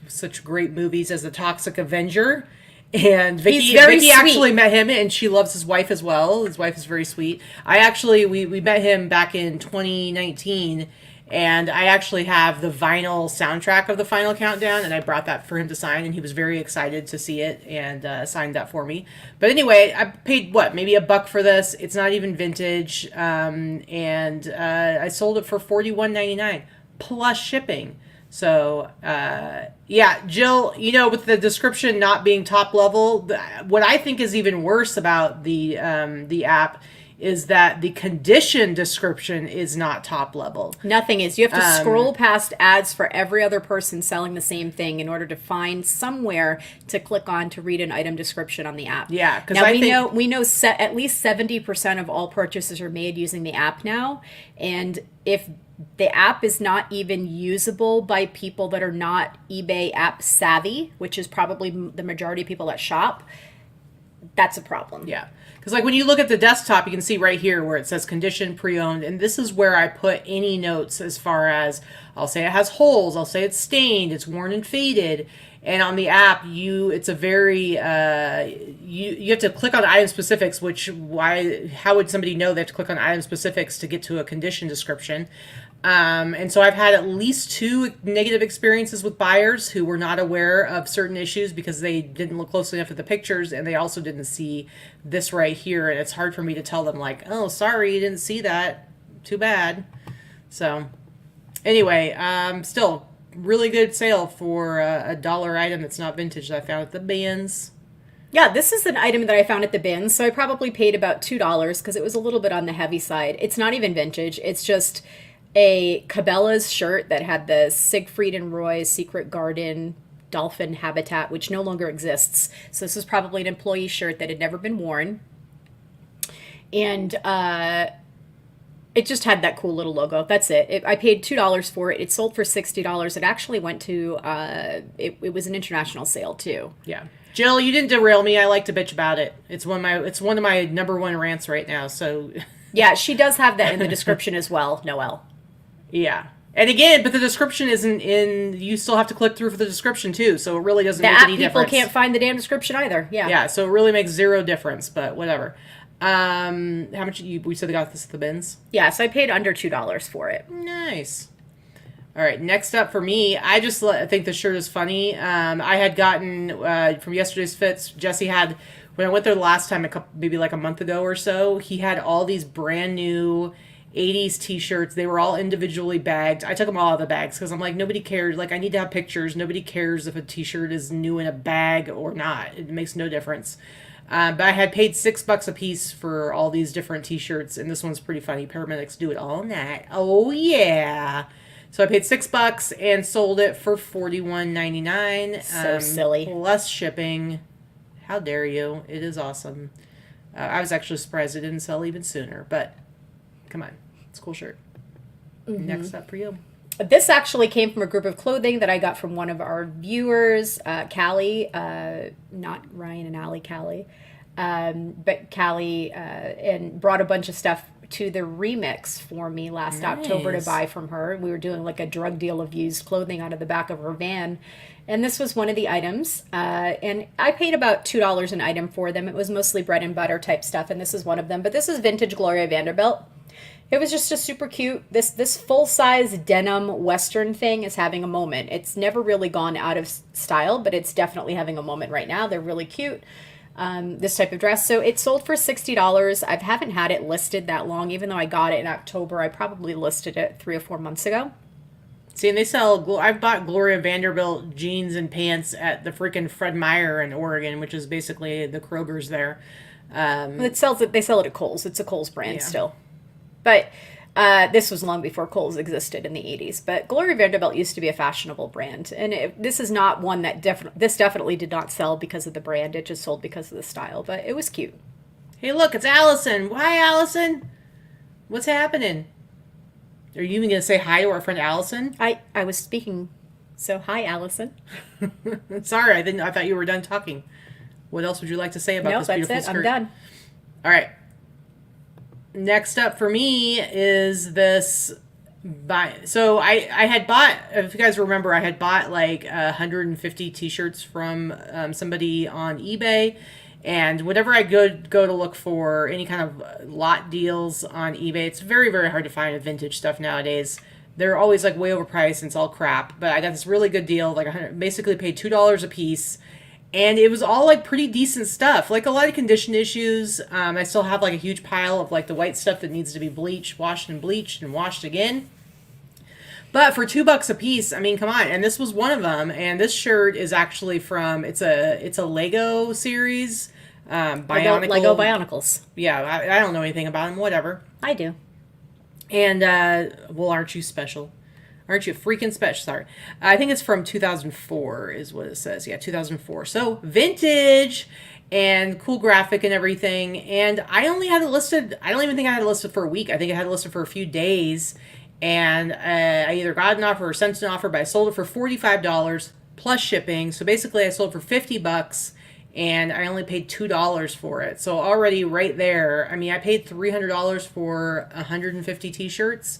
[SPEAKER 1] Such great movies as The Toxic Avenger. And Vicky actually met him, and she loves his wife as well. His wife is very sweet. We met him back in 2019. And I actually have the vinyl soundtrack of The Final Countdown, and I brought that for him to sign, and he was very excited to see it and signed that for me. But anyway, I paid, maybe $1 for this. It's not even vintage, and I sold it for $41.99 plus shipping. So, Jill, with the description not being top level, what I think is even worse about the app is that the condition description is not top level.
[SPEAKER 2] Nothing is. You have to scroll past ads for every other person selling the same thing in order to find somewhere to click on to read an item description on the app.
[SPEAKER 1] Yeah, because
[SPEAKER 2] we know at least 70% of all purchases are made using the app now, and if the app is not even usable by people that are not eBay app savvy, which is probably the majority of people that shop, that's a problem.
[SPEAKER 1] Yeah. Because when you look at the desktop, you can see right here where it says condition pre-owned. And this is where I put any notes as far as I'll say it has holes. I'll say it's stained. It's worn and faded. And on the app, it's a very, you have to click on item specifics, how would somebody know they have to click on item specifics to get to a condition description? And so I've had at least 2 negative experiences with buyers who were not aware of certain issues because they didn't look closely enough at the pictures, and they also didn't see this right here. And it's hard for me to tell them oh, sorry, you didn't see that. Too bad. So anyway, still really good sale for a $1 item that's not vintage that I found at the bins.
[SPEAKER 2] Yeah, this is an item that I found at the bins, so I probably paid about $2 because it was a little bit on the heavy side. It's not even vintage. It's just a Cabela's shirt that had the Siegfried and Roy's Secret Garden dolphin habitat, which no longer exists. So this was probably an employee shirt that had never been worn. And it just had that cool little logo. That's it. I paid $2 for it. It sold for $60. It actually went to, it was an international sale too.
[SPEAKER 1] Yeah. Jill, you didn't derail me. I like to bitch about it. It's one of my number one rants right now. So
[SPEAKER 2] yeah, she does have that in the description as well, Noelle.
[SPEAKER 1] Yeah. And again, but the description isn't in, you still have to click through for the description too, so it really doesn't make any difference.
[SPEAKER 2] People can't find the damn description either. Yeah.
[SPEAKER 1] Yeah, so it really makes zero difference, but whatever. How much, we said they got this at the bins?
[SPEAKER 2] Yeah, so I paid under $2 for it.
[SPEAKER 1] Nice. All right, next up for me, I think the shirt is funny. I had gotten, from yesterday's fits, Jesse had, when I went there the last time, maybe like a month ago or so, he had all these brand new 80s t-shirts. They were all individually bagged. I took them all out of the bags because I'm like, nobody cares. I need to have pictures. Nobody cares if a t-shirt is new in a bag or not. It makes no difference. But I had paid $6 a piece for all these different t-shirts, and this one's pretty funny. Paramedics do it all night. Oh yeah. So I paid $6 and sold it for $41.99.
[SPEAKER 2] So silly.
[SPEAKER 1] Plus shipping. How dare you? It is awesome. I was actually surprised it didn't sell even sooner, but come on. It's a cool shirt. Mm-hmm. Next up for you.
[SPEAKER 2] This actually came from a group of clothing that I got from one of our viewers, Callie, not Ryan and Allie, Callie. But Callie and brought a bunch of stuff to the Remix for me last October to buy from her. We were doing like a drug deal of used clothing out of the back of her van. And this was one of the items. And I paid about $2 an item for them. It was mostly bread and butter type stuff. And this is one of them. But this is vintage Gloria Vanderbilt. It was just a super cute, this full-size denim Western thing is having a moment. It's never really gone out of style, but it's definitely having a moment right now. They're really cute, this type of dress. So it sold for $60. I haven't had it listed that long, even though I got it in October. I probably listed it 3 or 4 months ago.
[SPEAKER 1] See, and they sell, I've bought Gloria Vanderbilt jeans and pants at the freaking Fred Meyer in Oregon, which is basically the Kroger's there.
[SPEAKER 2] They sell it at Kohl's. It's a Kohl's brand still. But this was long before Kohl's existed in the 80s. But Gloria Vanderbilt used to be a fashionable brand. And this is not one that this definitely did not sell because of the brand. It just sold because of the style. But it was cute.
[SPEAKER 1] Hey, look, it's Allison. Hi, Allison. What's happening? Are you even going to say hi to our friend Allison?
[SPEAKER 2] I was speaking. So, hi, Allison.
[SPEAKER 1] Sorry, I thought you were done talking. What else would you like to say about this beautiful skirt?
[SPEAKER 2] I'm done.
[SPEAKER 1] All right. Next up for me is this. So I had bought, if you guys remember, I had bought like 150 t-shirts from somebody on eBay. And whenever I go to look for any kind of lot deals on eBay, it's very, very hard to find vintage stuff nowadays. They're always like way overpriced and it's all crap. But I got this really good deal, like basically paid $2 a piece. And it was all like pretty decent stuff, like a lot of condition issues. I still have like a huge pile of like the white stuff that needs to be bleached, washed and bleached and washed again. But for $2 a piece, I mean, come on. And this was one of them. And this shirt is actually from, it's a Lego series. Bionicle.
[SPEAKER 2] Lego Bionicles.
[SPEAKER 1] Yeah, I don't know anything about them, whatever.
[SPEAKER 2] I do.
[SPEAKER 1] And, well, aren't you special? Aren't you freaking special? Sorry. I think it's from 2004 is what it says. Yeah, 2004. So vintage and cool graphic and everything. And I only had it listed. I don't even think I had it listed for a week. I think I had it listed for a few days. And I either got an offer or sent an offer, but I sold it for $45 plus shipping. So basically I sold it for $50 and I only paid $2 for it. So already right there, I mean, I paid $300 for 150 t-shirts.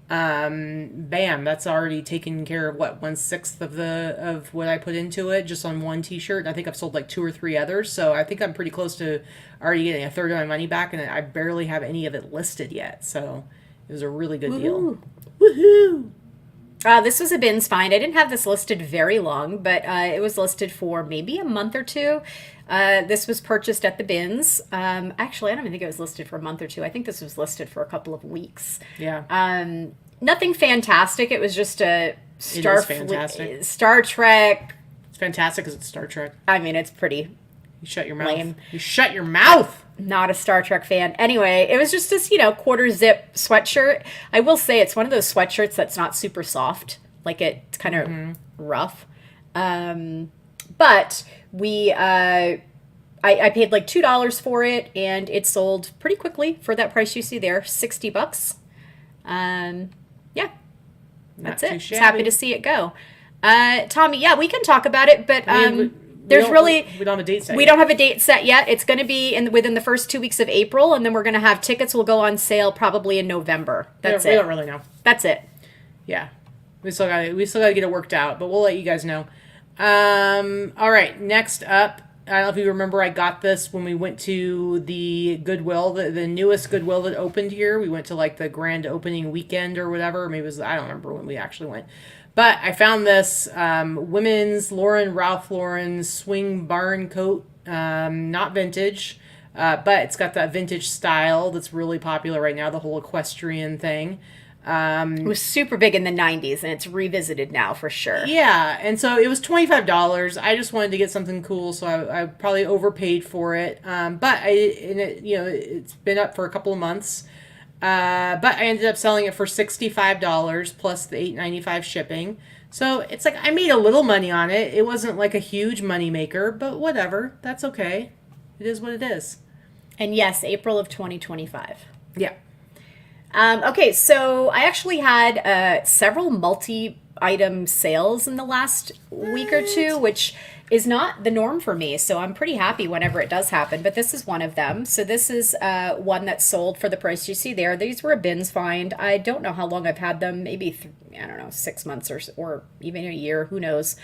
[SPEAKER 1] Bam, that's already taken care of what, 1/6 of what I put into it just on one t-shirt. I think I've sold like 2 or 3 others, so I think I'm pretty close to already getting a third of my money back, and I barely have any of it listed yet, so it was a really good deal. Woohoo!
[SPEAKER 2] This was a bins find. I didn't have this listed very long, but it was listed for maybe a month or two. This was purchased at the bins. Actually, I don't even think it was listed for a month or two. I think this was listed for a couple of weeks.
[SPEAKER 1] Yeah.
[SPEAKER 2] Nothing fantastic. It was just a Star Trek.
[SPEAKER 1] It's fantastic because it's Star Trek.
[SPEAKER 2] I mean, it's pretty.
[SPEAKER 1] You shut your mouth.
[SPEAKER 2] Lame.
[SPEAKER 1] You shut your mouth.
[SPEAKER 2] Not a Star Trek fan. Anyway, it was just this, quarter zip sweatshirt. I will say it's one of those sweatshirts that's not super soft. Like it's kind of rough. But I paid like $2 for it and it sold pretty quickly for that price you see there, $60. Yeah, that's it. Just happy to see it go. Tommy, yeah, we can talk about it, but we don't have a date set. We don't have a date set yet. It's going to be within the first 2 weeks of April, and then we're going to have tickets will go on sale probably in November. That's it. We
[SPEAKER 1] don't really know.
[SPEAKER 2] That's it.
[SPEAKER 1] Yeah, we still got to get it worked out, but we'll let you guys know. All right, next up. I don't know if you remember, I got this when we went to the Goodwill, the newest Goodwill that opened here. We went to like the grand opening weekend or whatever. Maybe it was, I don't remember when we actually went. But I found this women's Ralph Lauren swing barn coat, not vintage, but it's got that vintage style that's really popular right now, the whole equestrian thing.
[SPEAKER 2] It was super big in the 90s, and it's revisited now for sure.
[SPEAKER 1] Yeah, and so it was $25. I just wanted to get something cool, so I probably overpaid for it. But it's been up for a couple of months. But I ended up selling it for $65 plus the $8.95 shipping. So it's like I made a little money on it. It wasn't like a huge money maker, but whatever. That's okay. It is what it is.
[SPEAKER 2] And yes, April of 2025.
[SPEAKER 1] Yeah.
[SPEAKER 2] Okay, so I actually had several multi-item sales in the last week or two, which is not the norm for me, so I'm pretty happy whenever it does happen, but this is one of them. So this is one that's sold for the price you see there. These were a bins find. I don't know how long I've had them, maybe, I don't know, 6 months or even a year, who knows.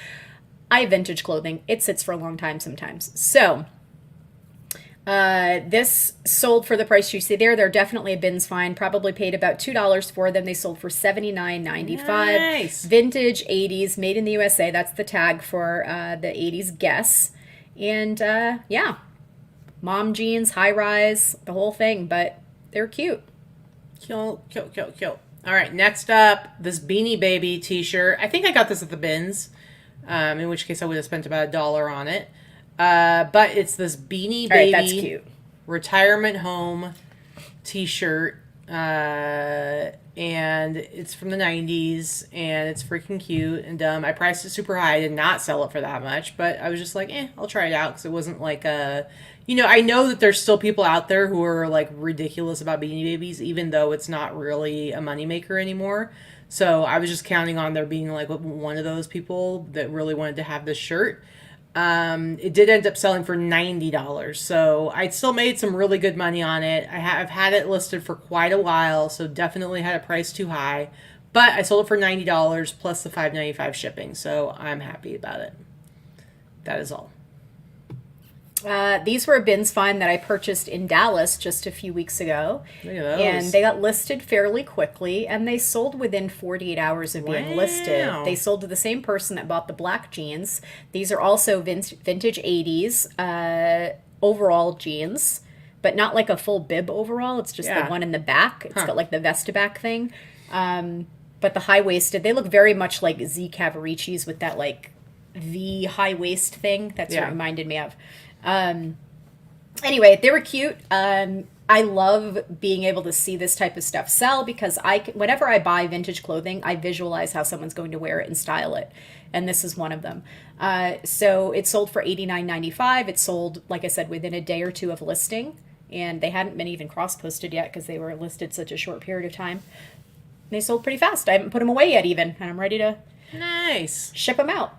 [SPEAKER 2] I have vintage clothing. It sits for a long time sometimes. So this sold for the price you see there. They're definitely a bins find. Probably paid about $2 for them. They sold for $79.95.
[SPEAKER 1] Nice.
[SPEAKER 2] Vintage 80s, made in the USA. That's the tag for the 80s guess. And yeah, mom jeans, high rise, the whole thing. But they're cute.
[SPEAKER 1] Cute. All right, next up, this Beanie Baby t-shirt. I think I got this at the bins, in which case I would have spent about $1 on it. But it's this Beanie Baby,
[SPEAKER 2] right, that's cute,
[SPEAKER 1] retirement home t-shirt, and it's from the 90s, and it's freaking cute and dumb. I priced it super high. I did not sell it for that much, but I was just like, I'll try it out, because it wasn't like a, I know that there's still people out there who are like ridiculous about Beanie Babies, even though it's not really a moneymaker anymore. So I was just counting on there being like one of those people that really wanted to have this shirt. It did end up selling for $90, so I still made some really good money on it. I've had it listed for quite a while, so definitely had a price too high, but I sold it for $90 plus the $5.95 shipping, so I'm happy about it. That is all.
[SPEAKER 2] These were a bins find that I purchased in Dallas just a few weeks ago.
[SPEAKER 1] Look at those.
[SPEAKER 2] And they got listed fairly quickly, and they sold within 48 hours of being listed. They sold to the same person that bought the black jeans. These are also vintage 80s overall jeans, but not like a full bib overall. It's just the one in the back. It's got like the Vestaback thing. But the high-waisted, they look very much like Z Cavaricci's with that like V high-waist thing. That's what it reminded me of. Anyway, they were cute. I love being able to see this type of stuff sell, because whenever I buy vintage clothing, I visualize how someone's going to wear it and style it. And this is one of them. So it sold for $89.95. It sold, like I said, within a day or two of listing. And they hadn't been even cross-posted yet because they were listed such a short period of time. They sold pretty fast. I haven't put them away yet even. And I'm ready to ship them out.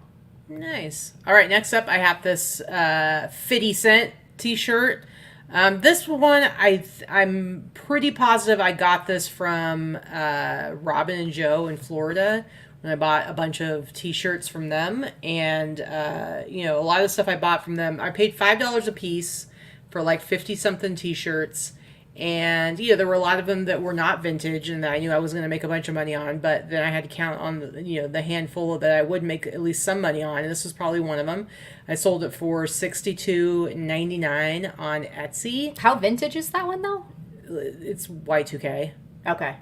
[SPEAKER 1] Nice. All right, next up I have this 50 Cent t-shirt. This one, I'm pretty positive I got this from Robin and Joe in Florida when I bought a bunch of t-shirts from them. And, a lot of the stuff I bought from them, I paid $5 a piece for like 50-something t-shirts. And, there were a lot of them that were not vintage and that I knew I was going to make a bunch of money on. But then I had to count on, the handful that I would make at least some money on. And this was probably one of them. I sold it for $62.99 on Etsy.
[SPEAKER 2] How vintage is that one, though?
[SPEAKER 1] It's Y2K.
[SPEAKER 2] Okay.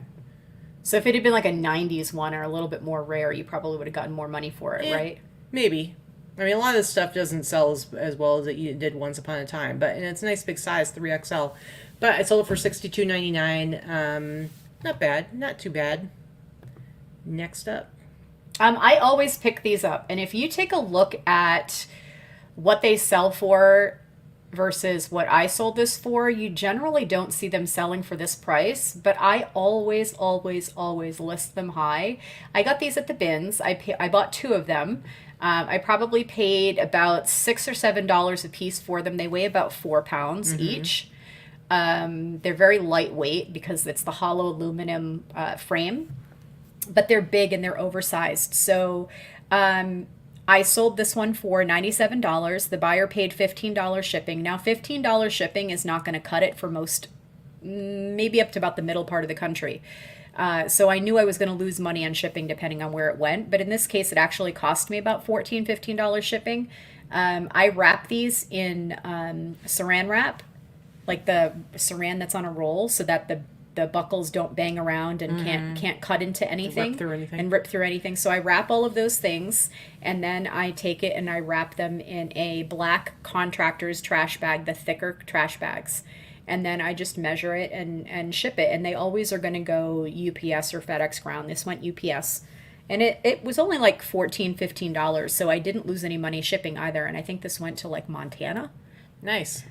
[SPEAKER 2] So if it had been like a 90s one or a little bit more rare, you probably would have gotten more money for it, right?
[SPEAKER 1] Maybe. I mean, a lot of this stuff doesn't sell as well as it did once upon a time. And it's a nice big size, 3XL. But I sold it for $62.99. Not bad. Not too bad. Next up.
[SPEAKER 2] I always pick these up. And if you take a look at what they sell for versus what I sold this for, you generally don't see them selling for this price. But I always, always, always list them high. I got these at the bins. I bought 2 of them. I probably paid about $6 or $7 a piece for them. They weigh about 4 pounds each. They're very lightweight because it's the hollow aluminum frame, but they're big and they're oversized. So I sold this one for $97. The buyer paid $15 shipping. Now, $15 shipping is not going to cut it for most, maybe up to about the middle part of the country. So I knew I was going to lose money on shipping depending on where it went. But in this case, it actually cost me about $14, $15 shipping. I wrap these in saran wrap, like the saran that's on a roll, so that the buckles don't bang around and can't cut into anything and rip through anything. So I wrap all of those things, and then I take it and I wrap them in a black contractor's trash bag, the thicker trash bags. And then I just measure it and ship it. And they always are going to go UPS or FedEx ground. This went UPS. And it was only like $14, $15, so I didn't lose any money shipping either. And I think this went to like Montana.
[SPEAKER 1] Nice.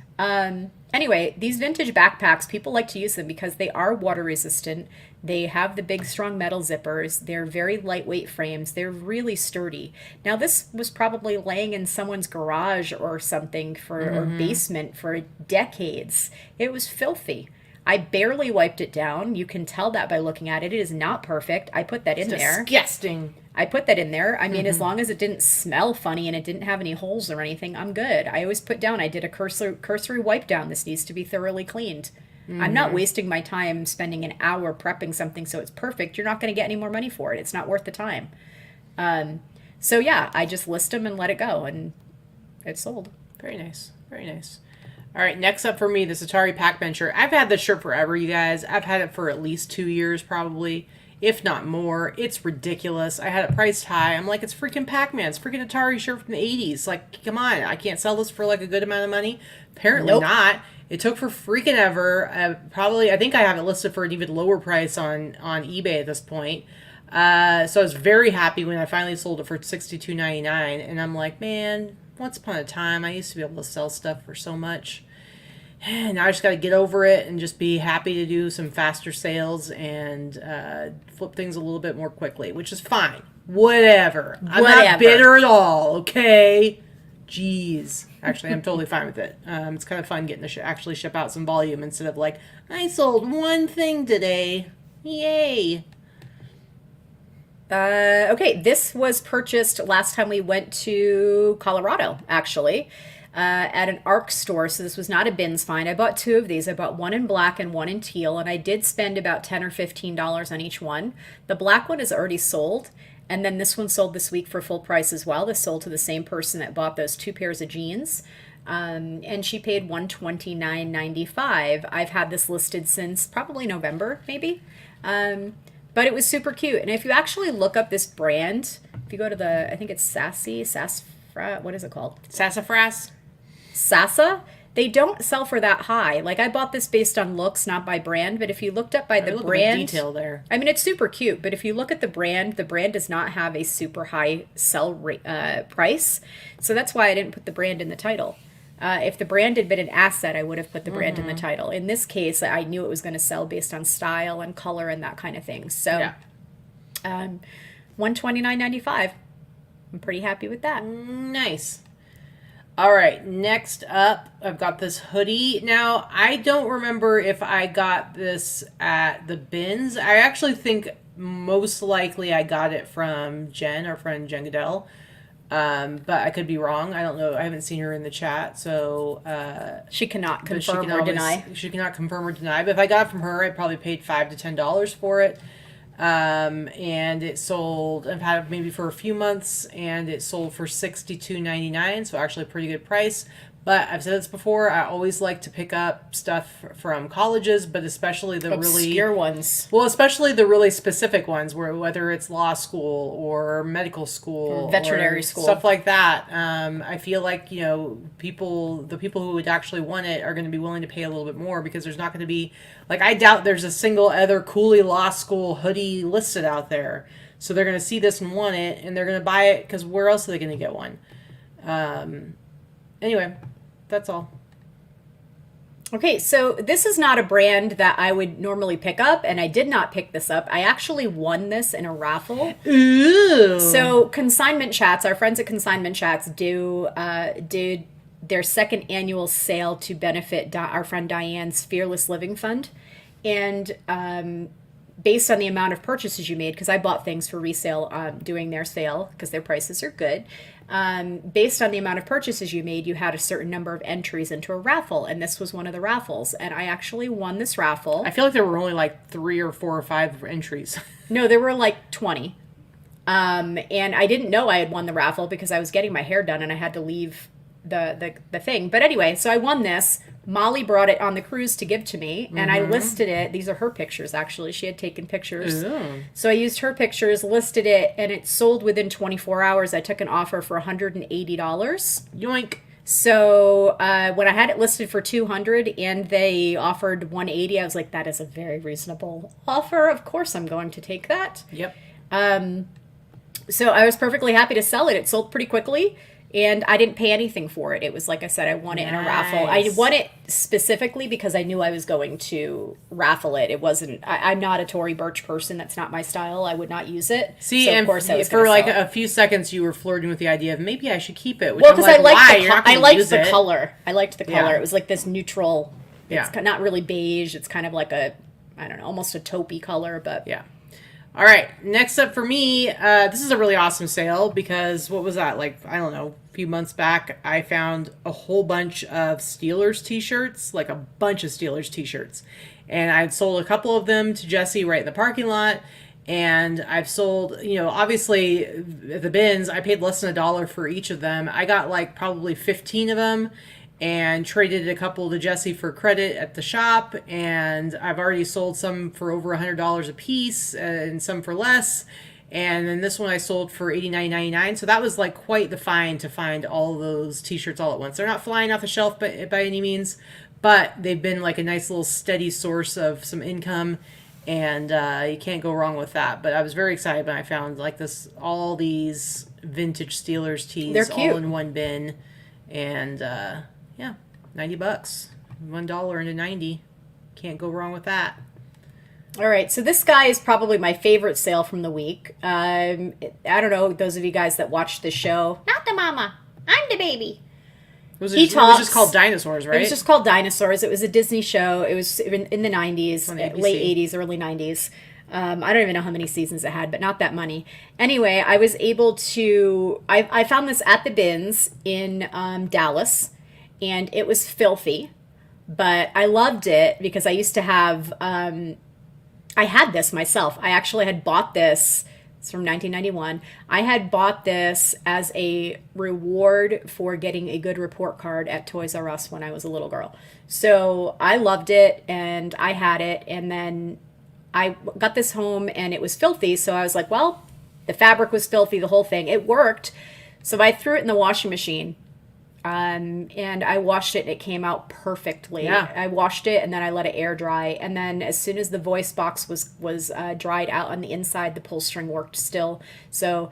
[SPEAKER 2] Anyway, these vintage backpacks, people like to use them because they are water resistant. They have the big, strong metal zippers. They're very lightweight frames. They're really sturdy. Now, this was probably laying in someone's garage or something or basement for decades. It was filthy. I barely wiped it down. You can tell that by looking at it. It is not perfect. I put that in there.
[SPEAKER 1] Disgusting.
[SPEAKER 2] I put that in there. I mean, as long as it didn't smell funny and it didn't have any holes or anything, I'm good. I always put down, I did a cursory wipe down. This needs to be thoroughly cleaned. I'm not wasting my time spending an hour prepping something so it's perfect. You're not going to get any more money for it. It's not worth the time. So yeah, I just list them and let it go, and it's sold.
[SPEAKER 1] Very nice. Very nice. All right, next up for me, this Atari Pac-Bencher. I've had this shirt forever, you guys. I've had it for at least 2 years, probably, if not more. It's ridiculous. I had it priced high. I'm like, it's freaking Pac-Man. It's freaking Atari shirt from the 80s. Like, come on. I can't sell this for, like, a good amount of money? Apparently not. It took for freaking ever. I think I have it listed for an even lower price on eBay at this point. So I was very happy when I finally sold it for $62.99. And I'm like, man, once upon a time, I used to be able to sell stuff for so much. And now I just got to get over it and just be happy to do some faster sales and flip things a little bit more quickly, which is fine. Whatever. I'm not bitter at all, okay? Jeez. Actually, I'm totally fine with it. It's kind of fun getting to actually ship out some volume instead of like, I sold one thing today. Yay.
[SPEAKER 2] Okay, this was purchased last time we went to Colorado, actually, at an ARC store. So this was not a bins find. I bought 2 of these. I bought one in black and one in teal, and I did spend about $10 or $15 on each one. The black one is already sold, and then this one sold this week for full price as well. This sold to the same person that bought those 2 pairs of jeans, and she paid $129.95. I've had this listed since probably November, maybe. But it was super cute. And if you actually look up this brand, if you go to I think it's what is it called?
[SPEAKER 1] Sassafras?
[SPEAKER 2] Sassa? They don't sell for that high. Like, I bought this based on looks, not by brand. But if you looked up by the brand,
[SPEAKER 1] detail there.
[SPEAKER 2] I mean, it's super cute. But if you look at the brand does not have a super high sell price. So that's why I didn't put the brand in the title. If the brand had been an asset, I would have put the brand in the title. In this case, I knew it was going to sell based on style and color and that kind of thing. So, $129.95. I'm pretty happy with that.
[SPEAKER 1] Nice. All right, next up, I've got this hoodie. Now, I don't remember if I got this at the bins. I actually think most likely I got it from Jen, our friend Jen Goodell. But I could be wrong. I don't know. I haven't seen her in the chat, so
[SPEAKER 2] she cannot confirm or deny.
[SPEAKER 1] She cannot confirm or deny. But if I got it from her, I probably paid $5 to $10 for it. And it sold. I've had it maybe for a few months, and it sold for $62.99. So actually a pretty good price. But I've said this before, I always like to pick up stuff from colleges, but especially the
[SPEAKER 2] obscure ones.
[SPEAKER 1] Well, especially the really specific ones, whether it's law school or medical school
[SPEAKER 2] or veterinary school,
[SPEAKER 1] stuff like that. I feel like, the people who would actually want it are going to be willing to pay a little bit more, because there's not going to be, like, I doubt there's a single other Cooley Law School hoodie listed out there. So they're going to see this and want it, and they're going to buy it, because where else are they going to get one? Anyway. That's all.
[SPEAKER 2] Okay, so this is not a brand that I would normally pick up, and I did not pick this up. I actually won this in a raffle.
[SPEAKER 1] Ooh.
[SPEAKER 2] So Consignment Chats, our friends at Consignment Chats did their second annual sale to benefit our friend Diane's Fearless Living Fund. And based on the amount of purchases you made, because I bought things for resale doing their sale because their prices are good. Based on the amount of purchases you made, you had a certain number of entries into a raffle, and this was one of the raffles, and I actually won this raffle.
[SPEAKER 1] I feel like there were only like 3 or 4 or 5 entries.
[SPEAKER 2] No, there were like 20. And I didn't know I had won the raffle because I was getting my hair done and I had to leave the thing. But anyway, so I won this. Molly brought it on the cruise to give to me, and I listed it. These are her pictures, actually. She had taken pictures.
[SPEAKER 1] Ooh.
[SPEAKER 2] So I used her pictures, listed it, and it sold within 24 hours. I took an offer for $180.
[SPEAKER 1] Yoink.
[SPEAKER 2] So when I had it listed for $200 and they offered $180, I was like, that is a very reasonable offer. Of course I'm going to take that.
[SPEAKER 1] Yep.
[SPEAKER 2] So I was perfectly happy to sell it. It sold pretty quickly. And I didn't pay anything for it. It was, like I said, I won it in a raffle. I won it specifically because I knew I was going to raffle it. It wasn't, I'm not a Tory Burch person. That's not my style. I would not use it.
[SPEAKER 1] See,
[SPEAKER 2] so
[SPEAKER 1] and
[SPEAKER 2] of course I was
[SPEAKER 1] for like a few seconds you were flirting with the idea of maybe I should keep it. Which
[SPEAKER 2] well, because
[SPEAKER 1] like,
[SPEAKER 2] I liked the color. I liked the color.
[SPEAKER 1] Yeah.
[SPEAKER 2] It was like this neutral, it's
[SPEAKER 1] Yeah.
[SPEAKER 2] not really beige. It's kind of like a, I don't know, almost a taupey color, but.
[SPEAKER 1] Yeah. All right, next up for me, this is a really awesome sale because what was that, like, I don't know, a few months back, I found a whole bunch of Steelers t-shirts, like a bunch of Steelers t-shirts. And I'd sold a couple of them to Jesse right in the parking lot. And I've sold, you know, obviously at the bins, I paid less than $1 for each of them. I got like probably 15 of them and traded a couple to Jesse for credit at the shop. And I've already sold some for over $100 a piece and some for less. And then this one I sold for $89.99. So that was like quite the find to find all those t-shirts all at once. They're not flying off the shelf by any means, but they've been like a nice little steady source of some income. And you can't go wrong with that. But I was very excited when I found like all these vintage Steelers tees all in one bin. And yeah, $90, $1 into 90. Can't go wrong with that.
[SPEAKER 2] All right, so this guy is probably my favorite sale from the week. I don't know, those of you guys that watch the show. Not the mama, I'm the baby.
[SPEAKER 1] It was just called Dinosaurs, right?
[SPEAKER 2] It was just called Dinosaurs. It was a Disney show. It was in the 90s, late 80s, early 90s. I don't even know how many seasons it had, but not that many. Anyway, I was able to... I found this at the bins in Dallas, and it was filthy, but I loved it because I used to have... I had this myself. I actually had bought this... It's from 1991. I had bought this as a reward for getting a good report card at Toys R Us when I was a little girl. So I loved it, and I had it, and then I got this home, and it was filthy, so I was like, well, the fabric was filthy, the whole thing. It worked, so I threw it in the washing machine, and I washed it, and it came out perfectly.
[SPEAKER 1] Yeah.
[SPEAKER 2] I washed it, and then I let it air dry, and then as soon as the voice box was dried out on the inside, the pull string worked still. So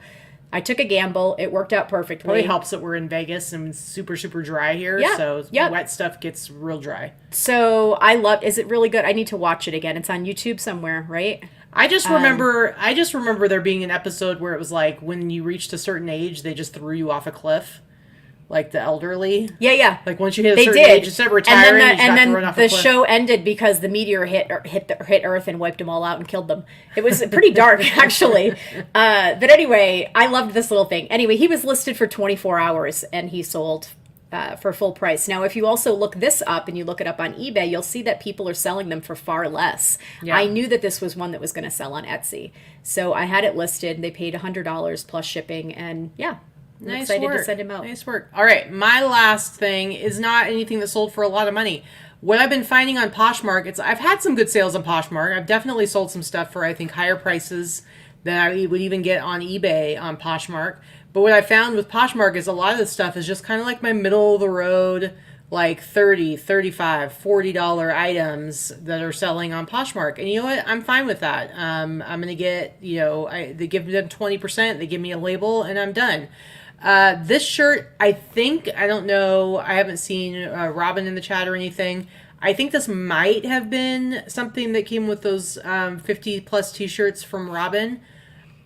[SPEAKER 2] I took a gamble. It worked out perfectly.
[SPEAKER 1] Probably helps that we're in Vegas and super, super dry here, so wet stuff gets real dry.
[SPEAKER 2] So I love. Is it really good? I need to watch it again. It's on YouTube somewhere, right?
[SPEAKER 1] I just remember there being an episode where it was like when you reached a certain age, they just threw you off a cliff. Like the elderly.
[SPEAKER 2] Yeah.
[SPEAKER 1] Like once you hit a certain age, instead of retiring,
[SPEAKER 2] and then the show ended because the meteor hit Earth and wiped them all out and killed them. It was pretty dark, actually. But anyway, I loved this little thing. Anyway, he was listed for 24 hours, and he sold for full price. Now, if you also look this up and you look it up on eBay, you'll see that people are selling them for far less. Yeah. I knew that this was one that was going to sell on Etsy. So I had it listed. They paid $100 plus shipping, and yeah.
[SPEAKER 1] Nice
[SPEAKER 2] excited
[SPEAKER 1] work.
[SPEAKER 2] to send him out.
[SPEAKER 1] Nice work. All right, my last thing is not anything that sold for a lot of money. What I've been finding on Poshmark, I've had some good sales on Poshmark. I've definitely sold some stuff for, I think, higher prices than I would even get on eBay on Poshmark. But what I found with Poshmark is a lot of this stuff is just kind of like my middle of the road, like $30, $35, $40 items that are selling on Poshmark. And you know what? I'm fine with that. I'm going to get, they give them 20%, they give me a label, and I'm done. This shirt, I don't know, I haven't seen Robin in the chat or anything. I think this might have been something that came with those 50 plus t-shirts from Robin.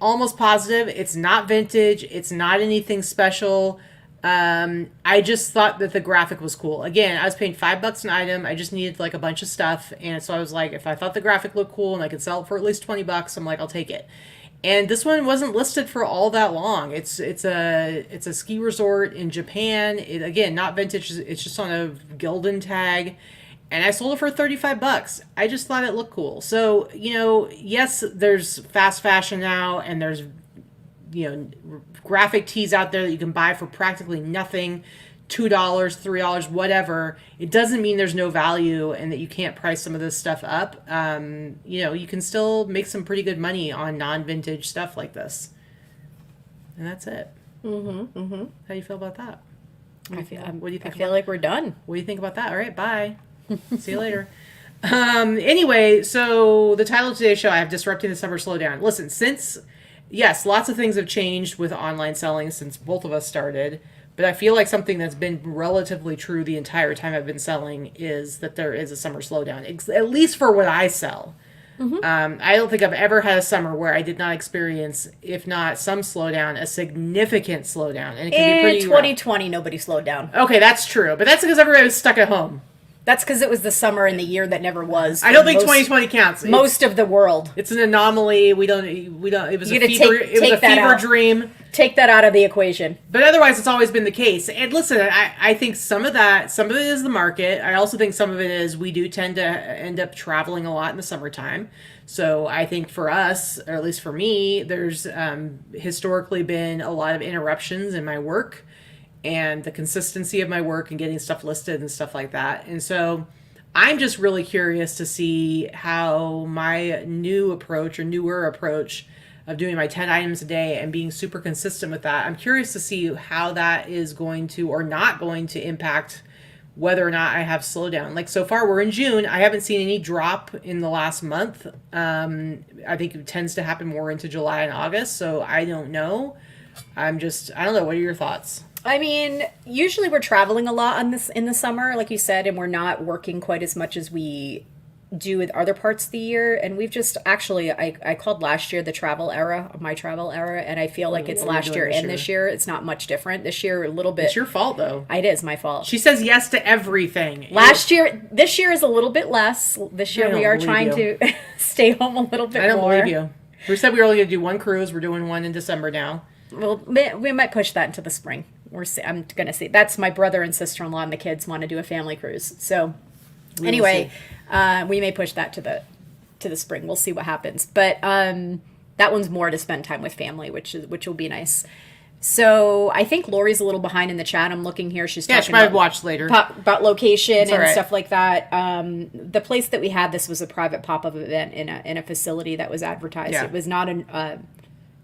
[SPEAKER 1] Almost positive. It's not vintage. It's not anything special. I just thought that the graphic was cool. Again, I was paying $5 an item. I just needed like a bunch of stuff. And so I was like, if I thought the graphic looked cool and I could sell it for at least $20, I'm like, I'll take it. And this one wasn't listed for all that long. It's a ski resort in Japan. Again, not vintage. It's just on a Gildan tag. And I sold it for $35. I just thought it looked cool. So, yes, there's fast fashion now, and there's, graphic tees out there that you can buy for practically nothing. $2, $3, whatever. It doesn't mean there's no value and that you can't price some of this stuff up. You can still make some pretty good money on non-vintage stuff like this. And that's it.
[SPEAKER 2] Mm-hmm.
[SPEAKER 1] How do you feel about that?
[SPEAKER 2] What do you think? I feel like we're done.
[SPEAKER 1] What do you think about that? All right, bye. See you later. Anyway, so the title of today's show, I have Disrupting the Summer Slowdown. Listen, yes, lots of things have changed with online selling since both of us started. But I feel like something that's been relatively true the entire time I've been selling is that there is a summer slowdown, at least for what I sell. I don't think I've ever had a summer where I did not experience, if not some slowdown, a significant slowdown. And it can be pretty
[SPEAKER 2] 2020,
[SPEAKER 1] rough.
[SPEAKER 2] nobody slowed down.
[SPEAKER 1] Okay, that's true. But that's because everybody was stuck at home.
[SPEAKER 2] That's because it was the summer in the year that never was.
[SPEAKER 1] I don't think 2020 counts.
[SPEAKER 2] Most of the world.
[SPEAKER 1] It's an anomaly. We don't. It was a fever dream.
[SPEAKER 2] Take that out of the equation.
[SPEAKER 1] But otherwise, it's always been the case. And listen, I think some of it is the market. I also think some of it is we do tend to end up traveling a lot in the summertime. So I think for us, or at least for me, there's historically been a lot of interruptions in my work and the consistency of my work and getting stuff listed and stuff like that. And so I'm just really curious to see how my newer approach of doing my 10 items a day and being super consistent with that. I'm curious to see how that is going to or not going to impact whether or not I have slowdown. Like so far we're in June. I haven't seen any drop in the last month. I think it tends to happen more into July and August. So I don't know. I don't know. What are your thoughts?
[SPEAKER 2] I mean, usually we're traveling a lot in the summer, like you said, and we're not working quite as much as we do with other parts of the year. And we've just actually, I called last year the travel era, my travel era, and I feel like it's last year and this year. It's not much different. This year, a little bit.
[SPEAKER 1] It's your fault, though.
[SPEAKER 2] It is my fault.
[SPEAKER 1] She says yes to everything.
[SPEAKER 2] This year is a little bit less. This year we are trying to stay home a little bit more.
[SPEAKER 1] I don't believe you. We said we were only going to do one cruise. We're doing one in December now.
[SPEAKER 2] Well, we might push that into the spring. I'm going to see. That's my brother and sister-in-law and the kids want to do a family cruise. So anyway, we may push that to the spring. We'll see what happens. But that one's more to spend time with family, which will be nice. So I think Lori's a little behind in the chat. I'm looking here. She's talking
[SPEAKER 1] she might watch later
[SPEAKER 2] about location and stuff like that. The place that we had this was a private pop-up event in a facility that was advertised. Yeah. It was not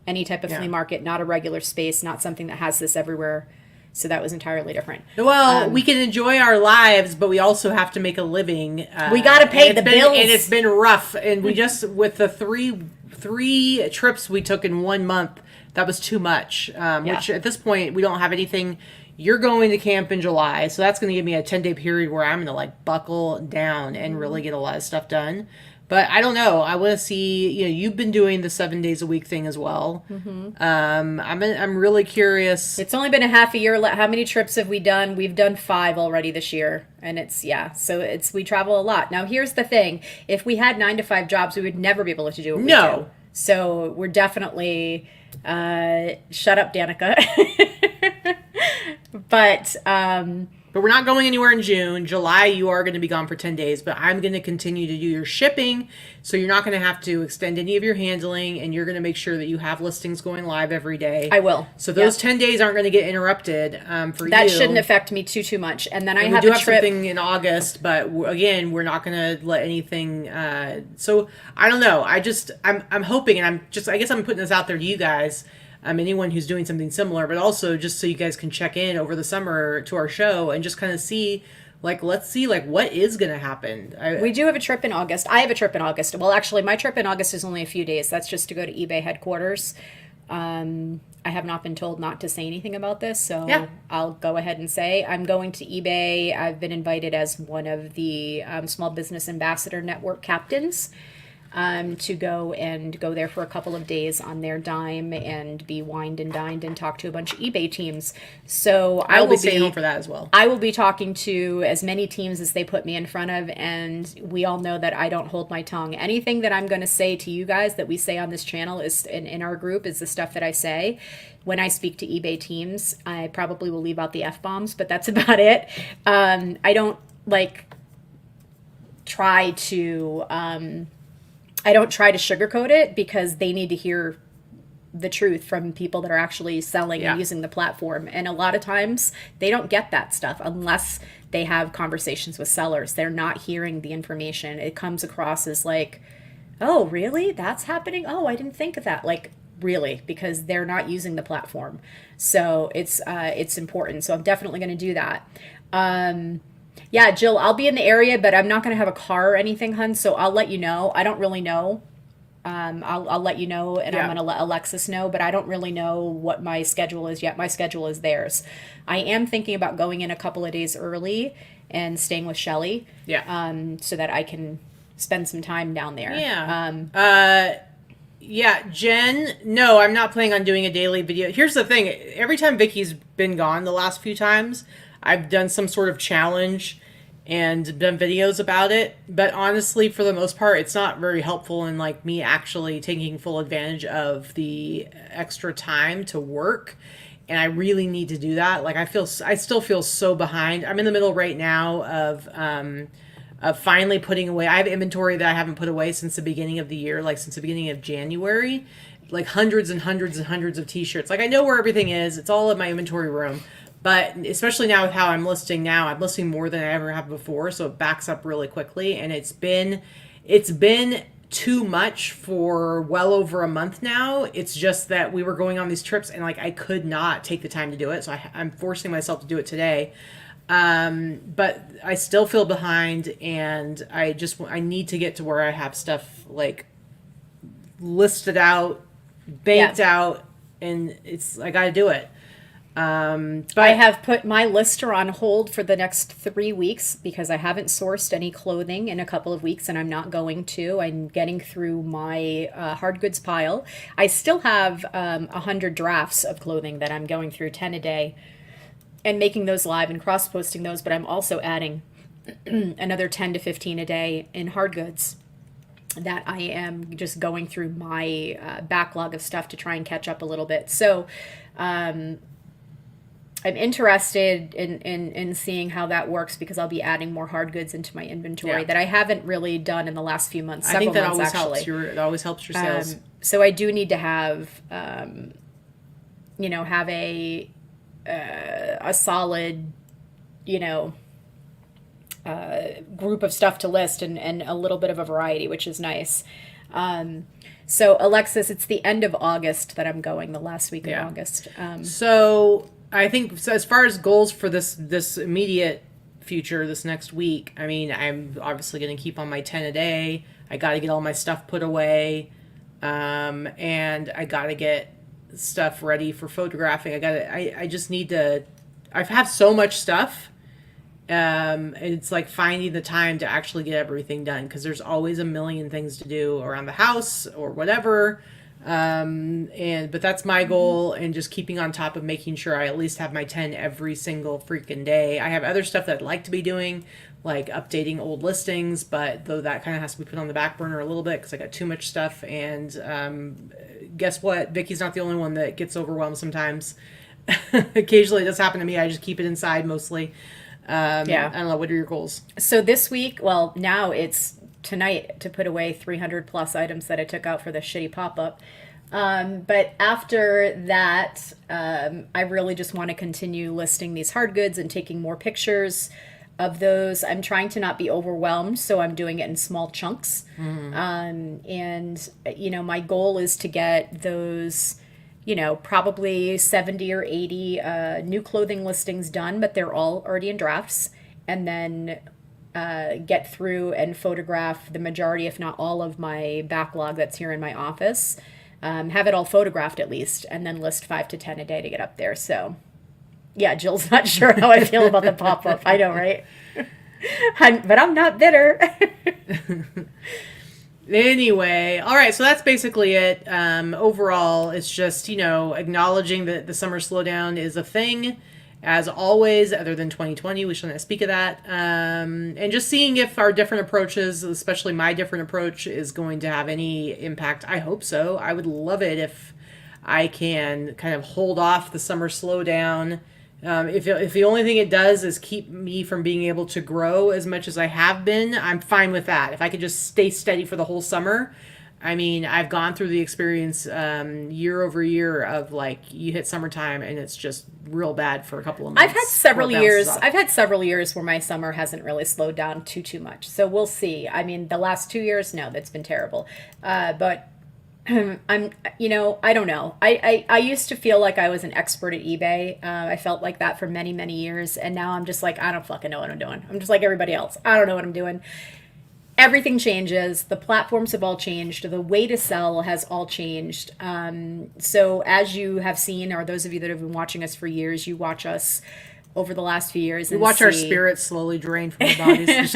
[SPEAKER 2] any type of flea market, not a regular space, not something that has this everywhere. So that was entirely different.
[SPEAKER 1] Well, we can enjoy our lives, but we also have to make a living.
[SPEAKER 2] We got to pay the bills.
[SPEAKER 1] And it's been rough. And we just, with the three trips we took in 1 month, that was too much. Which at this point, we don't have anything. You're going to camp in July. So that's going to give me a 10-day period where I'm going to buckle down and really get a lot of stuff done. But I don't know. I want to see. You've been doing the 7 days a week thing as well. Mm-hmm. I'm really curious.
[SPEAKER 2] It's only been a half a year. How many trips have we done? We've done 5 already this year, and So we travel a lot. Now here's the thing: if we had 9 to 5 jobs, we would never be able to do what we do. So we're definitely shut up, Danica.
[SPEAKER 1] But we're not going anywhere in June. July, you are going to be gone for 10 days, but I'm going to continue to do your shipping, so you're not going to have to extend any of your handling, and you're going to make sure that you have listings going live every day.
[SPEAKER 2] I will.
[SPEAKER 1] So those 10 days aren't going to get interrupted for you.
[SPEAKER 2] That shouldn't affect me too much. And then I have
[SPEAKER 1] a trip.
[SPEAKER 2] Something
[SPEAKER 1] in August, but again, we're not going to let anything. So I don't know. I'm hoping, and I guess I'm putting this out there to you guys. Anyone who's doing something similar, but also just so you guys can check in over the summer to our show and just kind of see, let's see, what is going to happen.
[SPEAKER 2] We do have a trip in August. I have a trip in August. Well, actually, my trip in August is only a few days. That's just to go to eBay headquarters. I have not been told not to say anything about this, so I'll go ahead and say I'm going to eBay. I've been invited as one of the Small Business Ambassador Network captains. To go there for a couple of days on their dime and be wined and dined and talk to a bunch of eBay teams. So I will be
[SPEAKER 1] staying home for that as well.
[SPEAKER 2] I will be talking to as many teams as they put me in front of, and we all know that I don't hold my tongue. Anything that I'm going to say to you guys that we say on this channel is in our group is the stuff that I say. When I speak to eBay teams, I probably will leave out the F-bombs, but that's about it. I don't try to sugarcoat it because they need to hear the truth from people that are actually selling and using the platform. And a lot of times they don't get that stuff unless they have conversations with sellers. They're not hearing the information. It comes across as oh, really? That's happening? Oh, I didn't think of that. Really, because they're not using the platform. So it's important. So I'm definitely going to do that. Yeah, Jill, I'll be in the area, but I'm not going to have a car or anything, hun, so I'll let you know. I don't really know I'll let you know, and I'm going to let Alexis know, but I don't really know what my schedule is yet. My schedule is theirs. I am thinking about going in a couple of days early and staying with Shelly. So that I can spend some time down there.
[SPEAKER 1] Jen, no, I'm not planning on doing a daily video. Here's the thing. Every time Vicky's been gone the last few times, I've done some sort of challenge and done videos about it. But honestly, for the most part, it's not very helpful in like me actually taking full advantage of the extra time to work. And I really need to do that. Like I still feel so behind. I'm in the middle right now of finally putting away. I have inventory that I haven't put away since the beginning of the year, like since the beginning of January, like hundreds and hundreds and hundreds of t-shirts. Like I know where everything is. It's all in my inventory room. But especially now with how I'm listing now, I'm listing more than I ever have before. So it backs up really quickly. And it's been too much for well over a month now. It's just that we were going on these trips and like I could not take the time to do it. So I'm forcing myself to do it today. But I still feel behind, and I need to get to where I have stuff like listed out, banked out, and I got to do it.
[SPEAKER 2] But I have put my lister on hold for the next 3 weeks because I haven't sourced any clothing in a couple of weeks, and I'm not going to. I'm getting through my hard goods pile. I still have 100 drafts of clothing that I'm going through, 10 a day, and making those live and cross-posting those, but I'm also adding another 10 to 15 a day in hard goods that I am just going through my backlog of stuff to try and catch up a little bit. So I'm interested in seeing how that works because I'll be adding more hard goods into my inventory that I haven't really done in the last few months.
[SPEAKER 1] I think that always helps. It always helps your sales.
[SPEAKER 2] So I do need to have, have a solid, group of stuff to list and a little bit of a variety, which is nice. So Alexis, it's the end of August that I'm going, the last week of August.
[SPEAKER 1] So I think as far as goals for this immediate future, this next week, I mean, I'm obviously going to keep on my 10 a day. I got to get all my stuff put away. And I got to get stuff ready for photographing. I just need to, I have so much stuff. It's like finding the time to actually get everything done because there's always a million things to do around the house or whatever. But that's my goal, and just keeping on top of making sure I at least have my 10 every single freaking day. I have other stuff that I'd like to be doing, like updating old listings, but though that kind of has to be put on the back burner a little bit because I got too much stuff. And guess what? Vicky's not the only one that gets overwhelmed sometimes. Occasionally it does happen to me. I just keep it inside mostly. I don't know. What are your goals?
[SPEAKER 2] So this week, well, now it's tonight to put away 300 plus items that I took out for the shitty pop-up. But after that, I really just want to continue listing these hard goods and taking more pictures of those. I'm trying to not be overwhelmed, so I'm doing it in small chunks. And my goal is to get those, probably 70 or 80 new clothing listings done, but they're all already in drafts. And then get through and photograph the majority, if not all, of my backlog that's here in my office. Have it all photographed at least, and then list 5 to 10 a day to get up there. So, yeah, Jill's not sure how I feel about the pop-up. I know, right? But I'm not bitter.
[SPEAKER 1] Anyway, all right, so that's basically it. Overall, it's just, acknowledging that the summer slowdown is a thing. As always, other than 2020, we shouldn't speak of that. And just seeing if our different approaches, especially my different approach, is going to have any impact. I hope so. I would love it if I can kind of hold off the summer slowdown. If the only thing it does is keep me from being able to grow as much as I have been, I'm fine with that. If I could just stay steady for the whole summer. I mean, I've gone through the experience year over year of like you hit summertime and it's just real bad for a couple of months.
[SPEAKER 2] I've had several years where my summer hasn't really slowed down too much. So we'll see. I mean, the last 2 years, no, that's been terrible. But I don't know. I used to feel like I was an expert at eBay. I felt like that for many, many years. And now I'm just like, I don't fucking know what I'm doing. I'm just like everybody else. I don't know what I'm doing. everything changes. The platforms have all changed. The way to sell has all changed. So as you have seen, or those of you that have been watching us for years, you watch us over the last few years.
[SPEAKER 1] We watch our spirits slowly drain from our bodies.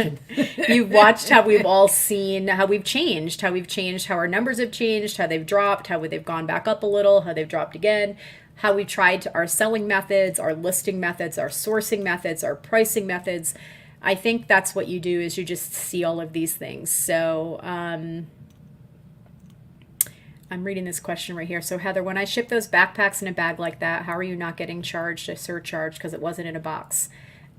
[SPEAKER 2] You've watched how we've all seen how we've changed, how our numbers have changed, how they've dropped, how they've gone back up a little, how they've dropped again, how we've tried our selling methods, our listing methods, our sourcing methods, our pricing methods. I think that's what you do, is you just see all of these things. So I'm reading this question right here. So Heather, when I ship those backpacks in a bag like that, how are you not getting charged a surcharge because it wasn't in a box?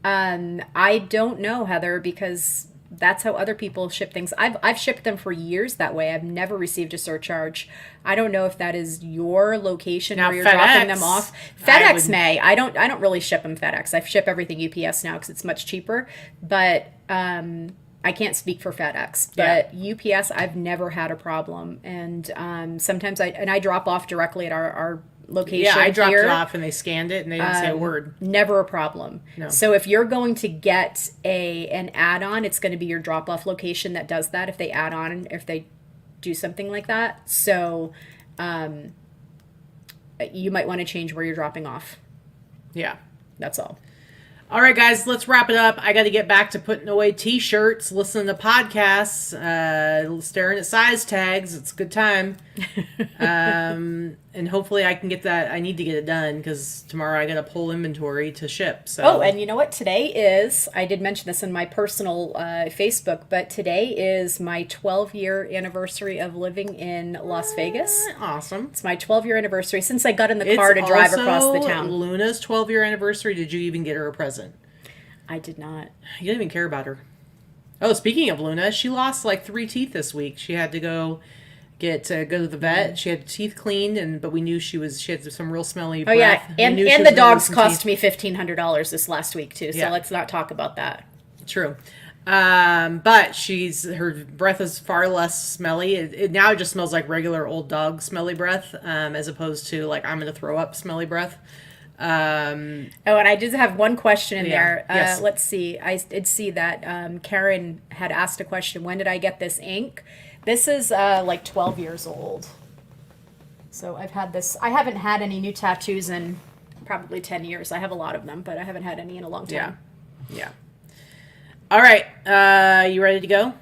[SPEAKER 2] I don't know, Heather, because that's how other people ship things. I've shipped them for years that way. I've never received a surcharge. I don't know if that is your location
[SPEAKER 1] now,
[SPEAKER 2] where you're
[SPEAKER 1] FedEx,
[SPEAKER 2] dropping them off. FedEx may. I don't really ship them FedEx. I ship everything UPS now because it's much cheaper. But I can't speak for FedEx, but UPS, I've never had a problem. And sometimes I drop off directly at our location.
[SPEAKER 1] Yeah, I dropped
[SPEAKER 2] here.
[SPEAKER 1] it off and they scanned it and they didn't say a word.
[SPEAKER 2] Never a problem.
[SPEAKER 1] No.
[SPEAKER 2] So if you're going to get an add-on, it's going to be your drop-off location that does that if they add on, if they do something like that. So you might want to change where you're dropping off.
[SPEAKER 1] Yeah.
[SPEAKER 2] That's all.
[SPEAKER 1] All right, guys, let's wrap it up. I got to get back to putting away T-shirts, listening to podcasts, staring at size tags. It's a good time. And hopefully I can get that. I need to get it done because tomorrow I got to pull inventory to ship. So.
[SPEAKER 2] Oh, and you know what? Today is, I did mention this in my personal Facebook, but today is my 12-year anniversary of living in Las Vegas.
[SPEAKER 1] Awesome.
[SPEAKER 2] It's my 12-year anniversary since I got in the car to drive across the town.
[SPEAKER 1] Luna's 12-year anniversary. Did you even get her a present?
[SPEAKER 2] I did not.
[SPEAKER 1] You didn't even care about her. Oh, speaking of Luna, she lost like 3 teeth this week. She had to go to the vet. She had teeth cleaned, but we knew she had some real smelly breath.
[SPEAKER 2] Oh yeah, and the dogs cost me $1,500 this last week too. So let's not talk about that.
[SPEAKER 1] True. But her breath is far less smelly. It now just smells like regular old dog smelly breath, as opposed to like I'm gonna throw up smelly breath.
[SPEAKER 2] And I just have one question in there.
[SPEAKER 1] Yes.
[SPEAKER 2] Let's see. I did see that Karen had asked a question. When did I get this ink? This is like 12 years old. So I've had this. I haven't had any new tattoos in probably 10 years. I have a lot of them, but I haven't had any in a long time.
[SPEAKER 1] Yeah. All right. You ready to go?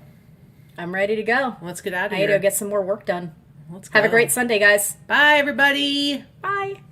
[SPEAKER 2] I'm ready to go.
[SPEAKER 1] Let's get out of here.
[SPEAKER 2] I need to go get some more work done.
[SPEAKER 1] Let's go.
[SPEAKER 2] Have a great Sunday, guys.
[SPEAKER 1] Bye, everybody.
[SPEAKER 2] Bye.